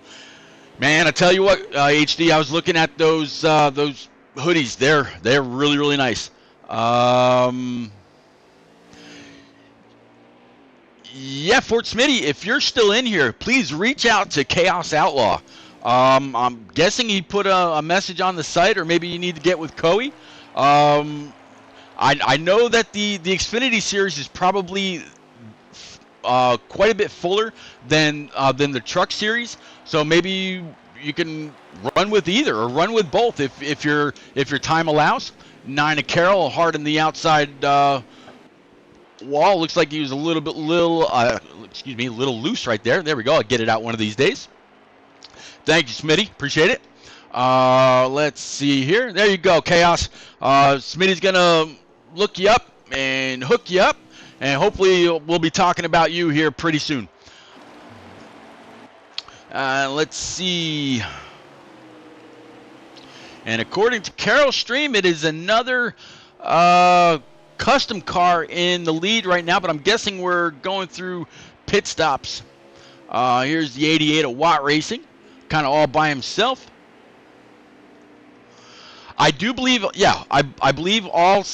Man, I tell you what, HD, I was looking at those hoodies. They're really, really nice. Yeah, Fort Smitty, if you're still in here, please reach out to Chaos Outlaw. I'm guessing he put a message on the site, or maybe you need to get with Koei. I know that the Xfinity series is probably quite a bit fuller than the truck series, so maybe you can run with either or run with both if your time allows. 9 to Carroll, hard in the outside wall. Looks like he was a little loose right there. There we go. I'll get it out one of these days. Thank you, Smitty. Appreciate it. Let's see here. There you go, Chaos. Smitty's going to look you up and hook you up, and hopefully we'll be talking about you here pretty soon. Let's see. And according to Carol Stream, it is another custom car in the lead right now, but I'm guessing we're going through pit stops. Here's the 88 of Watt Racing, kind of all by himself. I do believe, yeah, I believe all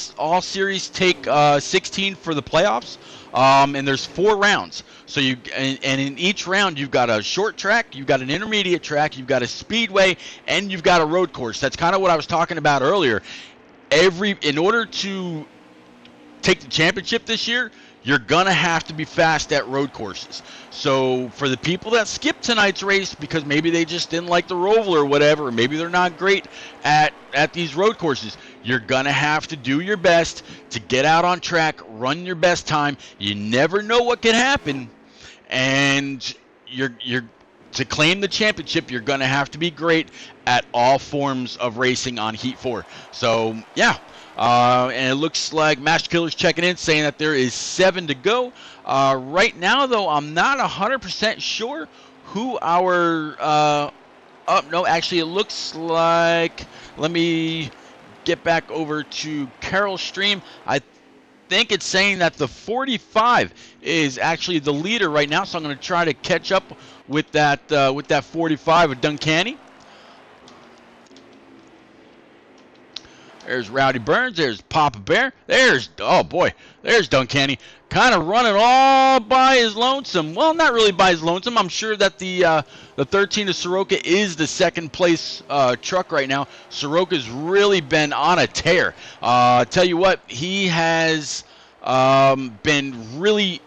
series take 16 for the playoffs, and there's 4 rounds. So and in each round you've got a short track, you've got an intermediate track, you've got a speedway, and you've got a road course. That's kind of what I was talking about earlier. In order to take the championship this year, you're gonna have to be fast at road courses. So for the people that skipped tonight's race because maybe they just didn't like the Roval or whatever, or maybe they're not great at these road courses, you're gonna have to do your best to get out on track, run your best time. You never know what can happen, and you're to claim the championship, you're gonna have to be great at all forms of racing on Heat 4. So yeah. And it looks like Master Killer's checking in, saying that there is 7 to go. Right now, though, I'm not 100% sure who our... no, actually, it looks like... Let me get back over to Carol's stream. I think it's saying that the 45 is actually the leader right now, so I'm going to try to catch up with that 45 of Duncanny. There's Rowdy Burns. There's Papa Bear. There's Duncanny. Kind of running all by his lonesome. Well, not really by his lonesome. I'm sure that the 13 of Soroka is the second place truck right now. Soroka's really been on a tear. Tell you what, he has been really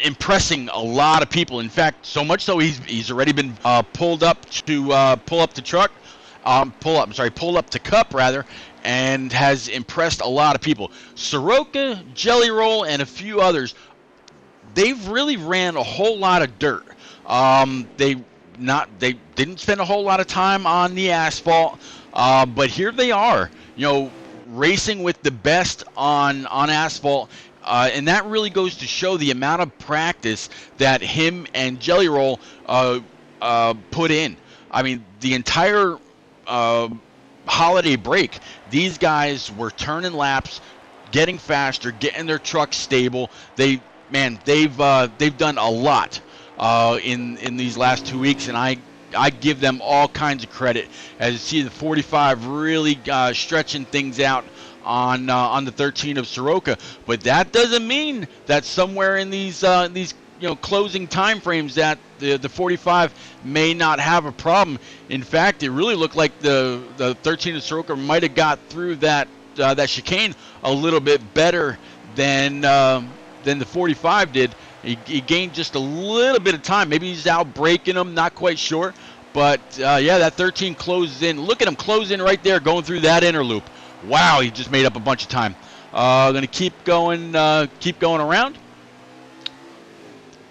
impressing a lot of people. In fact, so much so he's already been pulled up to pull up the truck. Pull up to Cup rather, and has impressed a lot of people. Soroka, Jelly Roll, and a few others, they've really ran a whole lot of dirt. They didn't spend a whole lot of time on the asphalt, but here they are, racing with the best on asphalt. And that really goes to show the amount of practice that him and Jelly Roll put in. I mean, the entire holiday break, these guys were turning laps, getting faster, getting their trucks stable. They've done a lot in these last 2 weeks, and I give them all kinds of credit. As you see, the 45 really stretching things out on the 13 of Soroka, but that doesn't mean that somewhere in these closing time frames that the 45 may not have a problem. In fact, it really looked like the 13 of Soroka might have got through that chicane a little bit better than the 45 did. He gained just a little bit of time. Maybe he's out braking them, not quite sure. But that 13 closes in. Look at him close in right there, going through that inner loop. Wow, he just made up a bunch of time. Going to keep going around.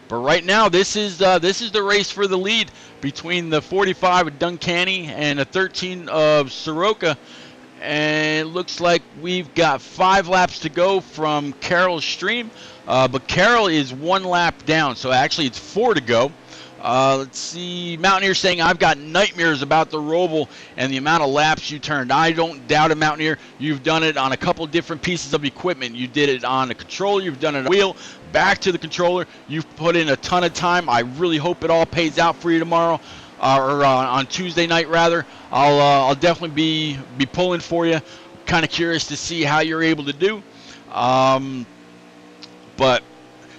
But right now, this is the race for the lead between the 45 of Duncanny and the 13 of Soroka. And it looks like we've got 5 laps to go from Carol's stream. But Carol is 1 lap down, so actually it's 4 to go. Let's see, Mountaineer saying, I've got nightmares about the Roval and the amount of laps you turned. I don't doubt it, Mountaineer. You've done it on a couple different pieces of equipment. You did it on a controller. You've done it on a wheel, back to the controller. You've put in a ton of time. I really hope it all pays out for you tomorrow, or on Tuesday night, rather. I'll definitely be pulling for you. Kind of curious to see how you're able to do. But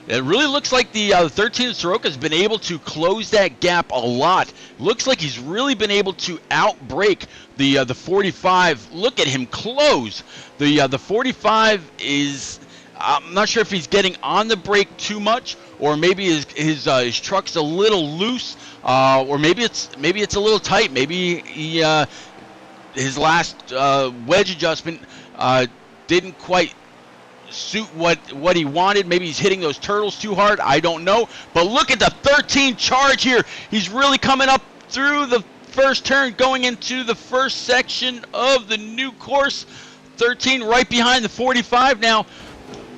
it really looks like the 13 of Soroka has been able to close that gap a lot. Looks like he's really been able to outbrake the 45. Look at him close. The 45 is, I'm not sure if he's getting on the brake too much, or maybe his truck's a little loose, or maybe it's a little tight. Maybe his last wedge adjustment didn't quite suit what he wanted. Maybe he's hitting those turtles too hard. I don't know. But look at the 13 charge here. He's really coming up through the first turn, going into the first section of the new course. 13 right behind the 45 now.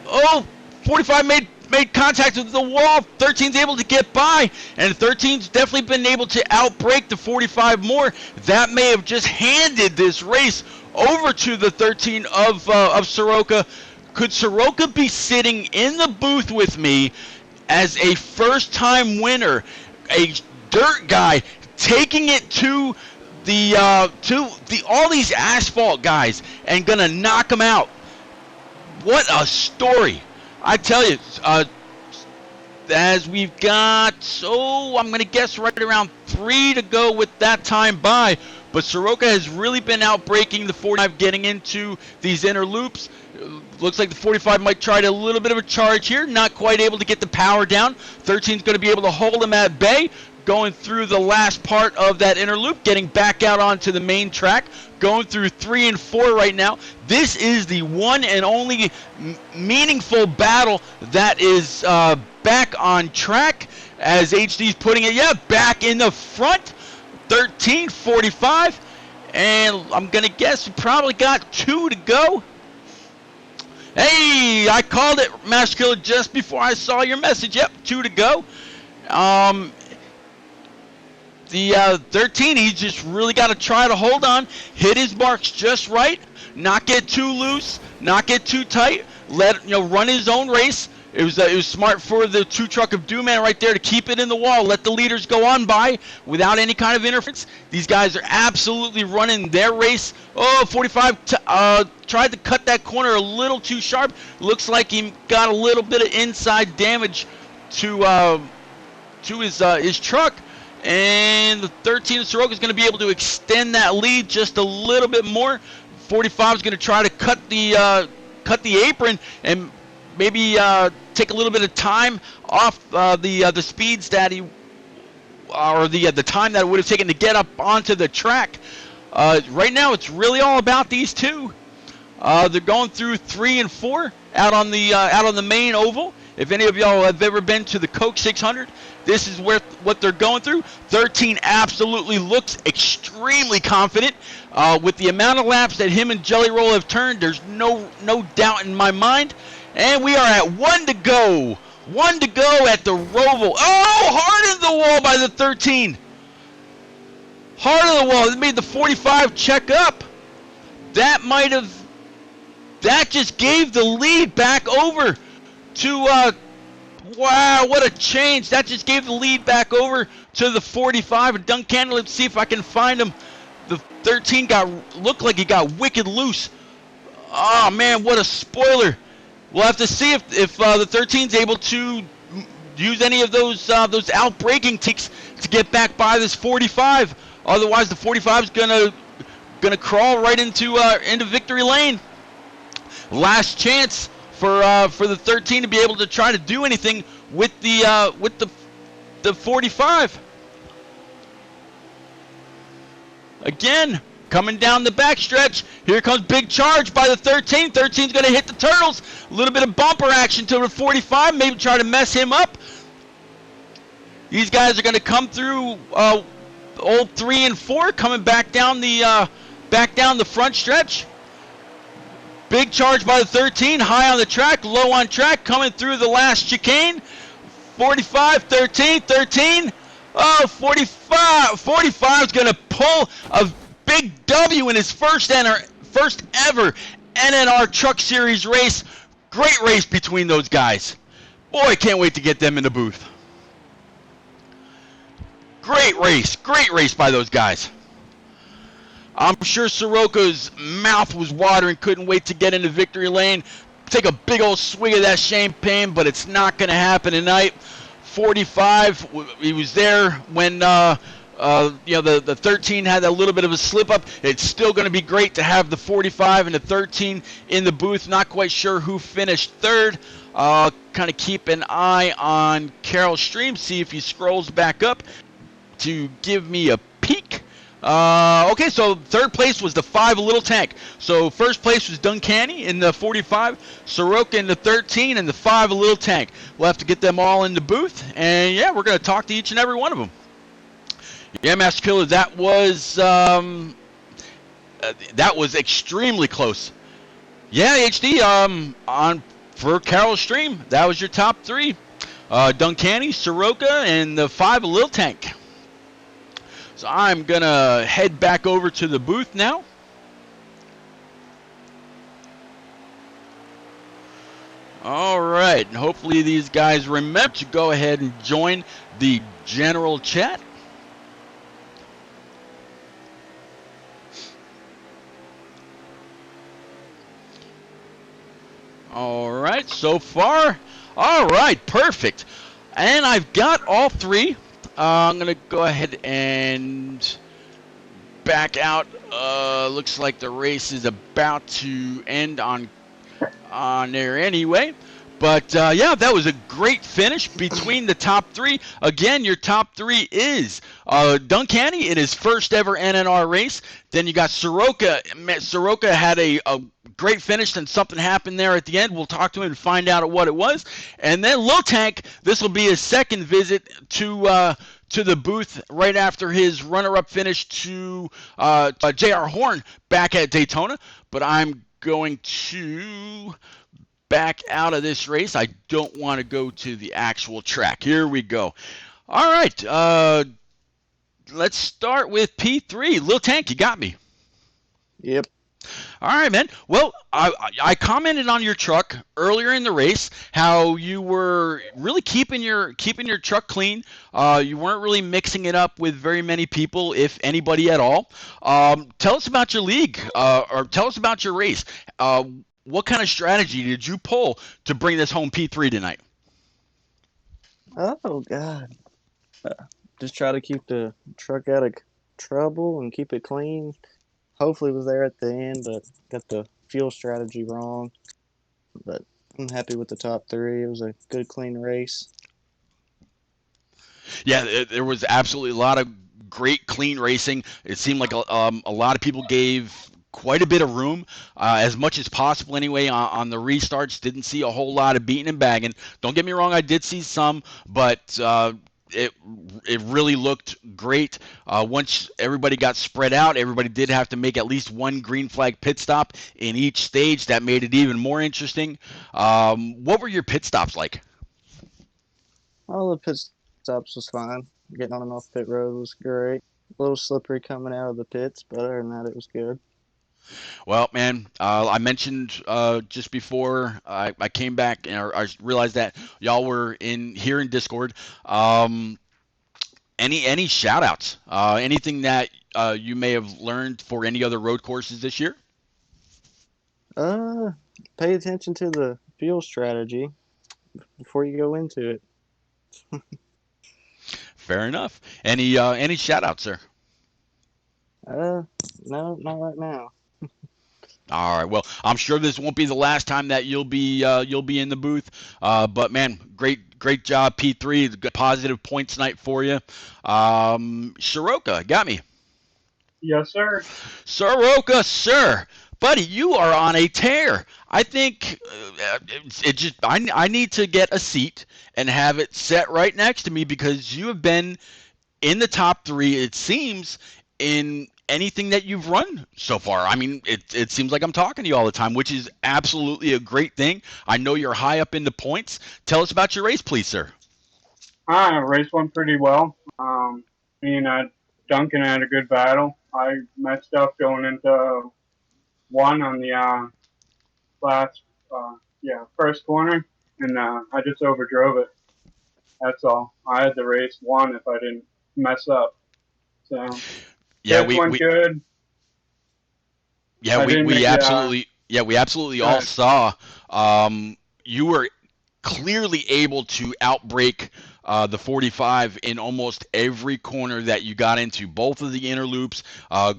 Oh, 45 made contact with the wall. 13's able to get by, and 13's definitely been able to outbrake the 45 more. That may have just handed this race over to the 13 of Soroka. Could Soroka be sitting in the booth with me as a first-time winner, a dirt guy, taking it to all these asphalt guys and gonna knock them out? What a story! I tell you, as we've got, I'm going to guess right around 3 to go with that time by, but Soroka has really been outbreaking the 45, getting into these inner loops. Looks like the 45 might try a little bit of a charge here, not quite able to get the power down. 13's going to be able to hold him at bay, going through the last part of that inner loop, getting back out onto the main track, going through 3 and 4 right now. This is the one and only meaningful battle that is back on track, as HD's putting it, back in the front. 13, 45, and I'm going to guess we probably got 2 to go. Hey, I called it, Master Killer, just before I saw your message. Yep, 2 to go. The 13, he's just really got to try to hold on, hit his marks just right, not get too loose, not get too tight, run his own race. It was smart for the 2 truck of Doom Man right there to keep it in the wall, let the leaders go on by without any kind of interference. These guys are absolutely running their race. Oh, 45 tried to cut that corner a little too sharp. Looks like he got a little bit of inside damage to his truck. And the 13 of Soroka is going to be able to extend that lead just a little bit more. 45 is going to try to cut the apron and maybe take a little bit of time off the speeds that he, or the time that it would have taken to get up onto the track. Right now, it's really all about these two. They're going through 3 and 4 out on the main oval. If any of y'all have ever been to the Coke 600, this is what they're going through. 13 absolutely looks extremely confident. With the amount of laps that him and Jelly Roll have turned, there's no doubt in my mind. And we are at 1 to go. 1 to go at the Roval. Oh, hard in the wall by the 13. Hard in the wall. It made the 45 check up. That just gave the lead back over to, wow, what a change. That just gave the lead back over to the 45. Duncan, let's see if I can find him. The 13 looked like he got wicked loose. Oh, man, what a spoiler. We'll have to see if the 13's able to use any of those outbraking ticks to get back by this 45. Otherwise, the 45's gonna crawl right into victory lane. Last chance for the 13 to be able to try to do anything with the 45. Again, coming down the backstretch. Here comes big charge by the 13. 13's going to hit the turtles. A little bit of bumper action to the 45. Maybe try to mess him up. These guys are going to come through old 3 and 4, coming back down the front stretch. Big charge by the 13. High on the track, low on track, coming through the last chicane. 45, 13, 13. Oh, 45. 45 is going to pull a big W in his first ever NNR Truck Series race. Great race between those guys. Boy, I can't wait to get them in the booth. Great race by those guys. I'm sure Soroka's mouth was watering, couldn't wait to get into victory lane, take a big old swig of that champagne, but it's not going to happen tonight. 45, he was there when the 13 had a little bit of a slip up. It's still going to be great to have the 45 and the 13 in the booth. Not quite sure who finished third. Kind of keep an eye on Carroll's stream, see if he scrolls back up to give me a peek. Okay, so third place was the 5 Little Tank. So first place was Duncanny in the 45, Soroka in the 13, and the 5 Little Tank. We'll have to get them all in the booth, and yeah, we're going to talk to each and every one of them. Yeah, Master Killer, that was extremely close. Yeah, HD, on for Carol's stream, that was your top 3. Duncanny, Soroka, and the 5 Little Tank. So I'm going to head back over to the booth now. All right, and hopefully these guys remember to go ahead and join the general chat. All right, so far, all right, perfect. And I've got all 3. I'm going to go ahead and back out. Looks like the race is about to end on there anyway. But yeah, that was a great finish between the top 3. Again, your top 3 is Duncanny in his first ever NNR race. Then you got Soroka. Soroka had a great finish, and something happened there at the end. We'll talk to him and find out what it was. And then Lil Tank, this will be his second visit to the booth right after his runner-up finish to J.R. Horn back at Daytona. But I'm going to back out of this race. I don't want to go to the actual track. Here we go. All right. Let's start with P3. Lil Tank, you got me. Yep. All right, man. Well, I commented on your truck earlier in the race how you were really keeping your truck clean. You weren't really mixing it up with very many people, if anybody at all. Tell us about your league, or tell us about your race. What kind of strategy did you pull to bring this home P3 tonight? Oh God. Just try to keep the truck out of trouble and keep it clean. Hopefully, it was there at the end, but got the fuel strategy wrong. But I'm happy with the top 3. It was a good, clean race. Yeah, there was absolutely a lot of great, clean racing. It seemed like a lot of people gave quite a bit of room, as much as possible anyway, on the restarts. Didn't see a whole lot of beating and bagging. Don't get me wrong, I did see some, but it really looked great. Once everybody got spread out, everybody did have to make at least one green flag pit stop in each stage. That made it even more interesting. What were your pit stops like? All the pit stops was fine. Getting on and off pit road was great. A little slippery coming out of the pits, but other than that, it was good. Well, man, I mentioned just before I came back, and I realized that y'all were here in Discord. Any shout outs? Anything that you may have learned for any other road courses this year? Pay attention to the fuel strategy before you go into it. Fair enough. Any shout outs, sir? No, not right now. All right. Well, I'm sure this won't be the last time that you'll be in the booth. But man, great job, P3. Good positive points tonight for you. Soroka, got me. Yes, sir. Soroka, sir, buddy, you are on a tear. I think I need to get a seat and have it set right next to me because you have been in the top 3. It seems in anything that you've run so far. I mean, it seems like I'm talking to you all the time, which is absolutely a great thing. I know you're high up in the points. Tell us about your race, please, sir. I raced one pretty well. Me and Duncan had a good battle. I messed up going into one on the first corner, and I just overdrove it. That's all. I had the race won if I didn't mess up. So yeah, we went good. Yeah, we absolutely all saw you were clearly able to outbrake the 45 in almost every corner that you got into. Both of the inner loops,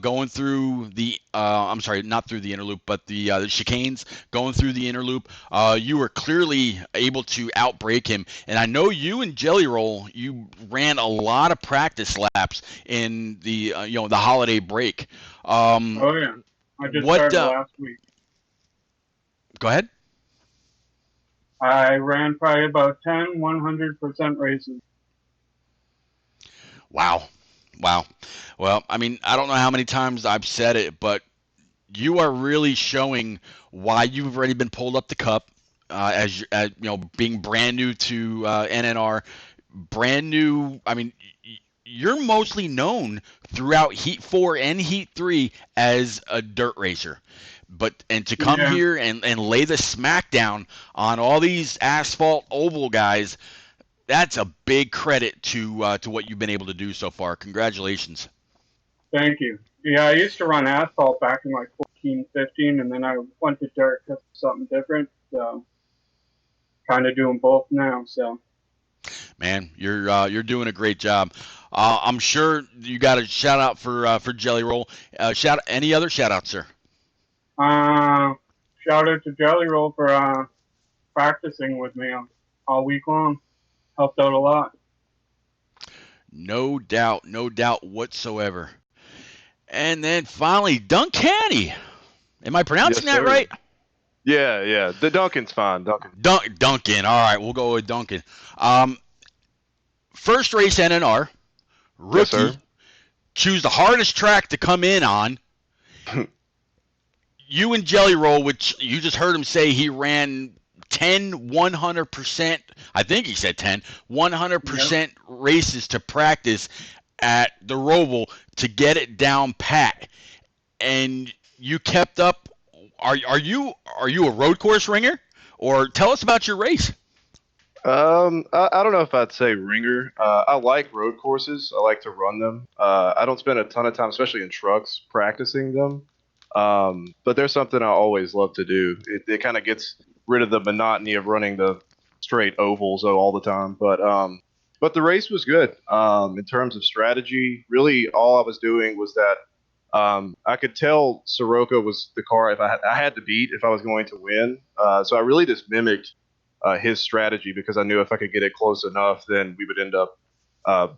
going through the I'm sorry, not through the inner loop, but the chicanes, going through the inner loop. You were clearly able to outbrake him. And I know you and Jelly Roll, you ran a lot of practice laps in the the holiday break. Oh yeah, I just What? started last week. Go ahead. I ran probably about 10 100% races. Wow. Wow. Well, I mean, I don't know how many times I've said it, but you are really showing why you've already been pulled up the cup, as being brand new to NNR, brand new. I mean, you're mostly known throughout Heat 4 and Heat 3 as a dirt racer. And to come Yeah, here and lay the smackdown on all these asphalt oval guys, that's a big credit to what you've been able to do so far. Congratulations. thank you. Yeah, I used to run asphalt back in like 14, 15, and then I went to dirt because of something different. So, kind of doing both now. So, Man, you're doing a great job. I'm sure you got a shout out for Jelly Roll. Any other shout outs, sir? shout out to Jelly Roll for practicing with me all week long. Helped out a lot. No doubt whatsoever. And then finally, Duncanny. Am I pronouncing Yes, that sir. right? Yeah. The Duncan's fine. Duncan. Duncan. All right, we'll go with Duncan. First race NNR, Yes, sir. rookie. Choose the hardest track to come in on. You and Jelly Roll, which you just heard him say he ran 10 100%, I think he said 10 100% races to practice at the Roval to get it down pat, and you kept up. Are you a road course ringer, or tell us about your race? I don't know if I'd say ringer. I like road courses. I like to run them. I don't spend a ton of time, especially in trucks, practicing them. But there's something I always love to do. It kind of gets rid of the monotony of running the straight ovals all the time. But the race was good. In terms of strategy, really all I was doing was that I could tell Soroka was the car if I had to beat if I was going to win. So I really just mimicked his strategy because I knew if I could get it close enough, then we would end up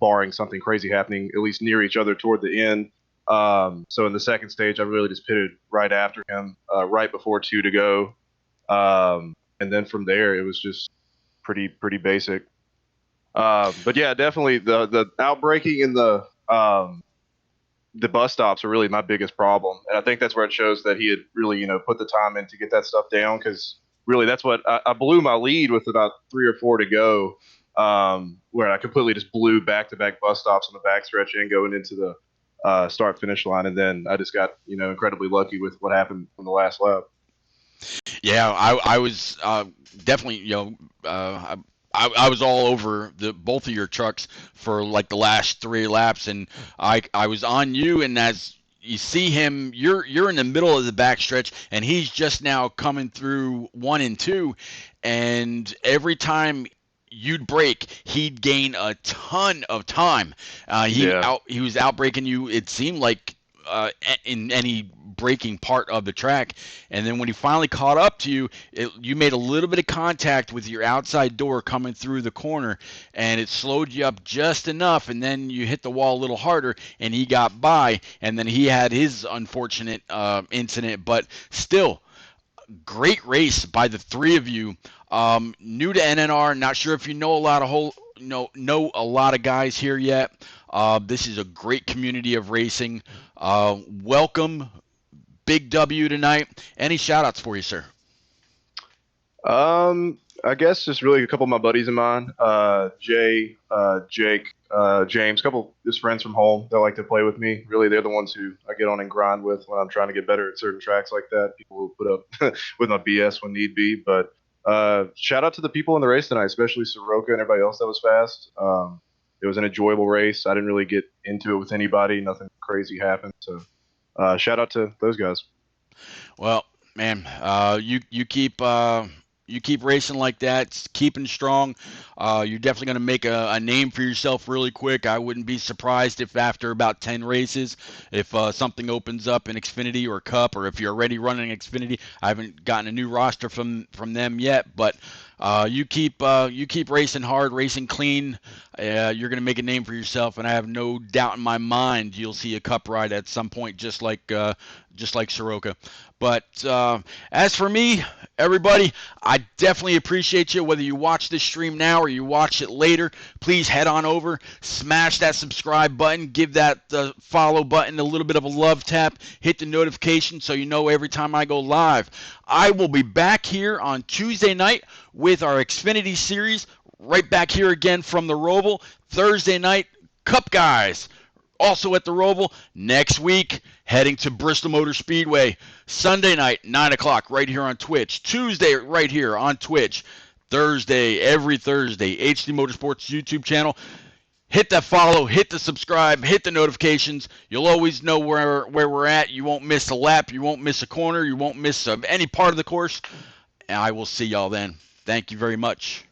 barring something crazy happening at least near each other toward the end. So in the second stage, I really just pitted right after him, right before two to go, and then from there it was just pretty basic. But yeah, definitely the outbreaking and the bus stops are really my biggest problem, and I think that's where it shows that he had really put the time in to get that stuff down because really that's what I blew my lead with about 3 or 4 to go, where I completely just blew back-to-back bus stops on the backstretch and going into the start finish line, and then I just got incredibly lucky with what happened on the last lap. Yeah, I was definitely I was all over both of your trucks for like the last 3 laps, and I was on you, and as you see him, you're in the middle of the backstretch, and he's just now coming through 1 and 2, and every time you'd break, he'd gain a ton of time. Yeah. He was outbreaking you. It seemed like in any braking part of the track, and then when he finally caught up to you, you made a little bit of contact with your outside door coming through the corner, and it slowed you up just enough, and then you hit the wall a little harder, and he got by, and then he had his unfortunate incident, but still great race by the three of you. New to NNR, not sure if you know know a lot of guys here yet. This is a great community of racing. Welcome, Big W tonight. Any shout outs for you, sir? I guess just really a couple of my buddies of mine, Jay, Jake, James, a couple just friends from home that like to play with me. Really, they're the ones who I get on and grind with when I'm trying to get better at certain tracks like that. People will put up with my BS when need be. But shout out to the people in the race tonight, especially Soroka and everybody else that was fast. It was an enjoyable race. I didn't really get into it with anybody. Nothing crazy happened. So shout out to those guys. Well, man, you keep You keep racing like that, keeping strong. You're definitely going to make a name for yourself really quick. I wouldn't be surprised if after about 10 races, if something opens up in Xfinity or Cup, or if you're already running Xfinity. I haven't gotten a new roster from them yet, but you keep racing hard, racing clean. You're going to make a name for yourself, and I have no doubt in my mind you'll see a Cup ride at some point, just like Soroka. But as for me, everybody, I definitely appreciate you. Whether you watch this stream now or you watch it later, please head on over, smash that subscribe button, give that follow button a little bit of a love tap, hit the notification so you know every time I go live. I will be back here on Tuesday night with our Xfinity series, right back here again from the Roval. Thursday night, Cup guys. Also at the Roval next week, heading to Bristol Motor Speedway. Sunday night, 9 o'clock, right here on Twitch. Tuesday, right here on Twitch. Thursday, every Thursday, HD Motorsports YouTube channel. Hit that follow, hit the subscribe, hit the notifications. You'll always know where we're at. You won't miss a lap. You won't miss a corner. You won't miss any part of the course. And I will see y'all then. Thank you very much.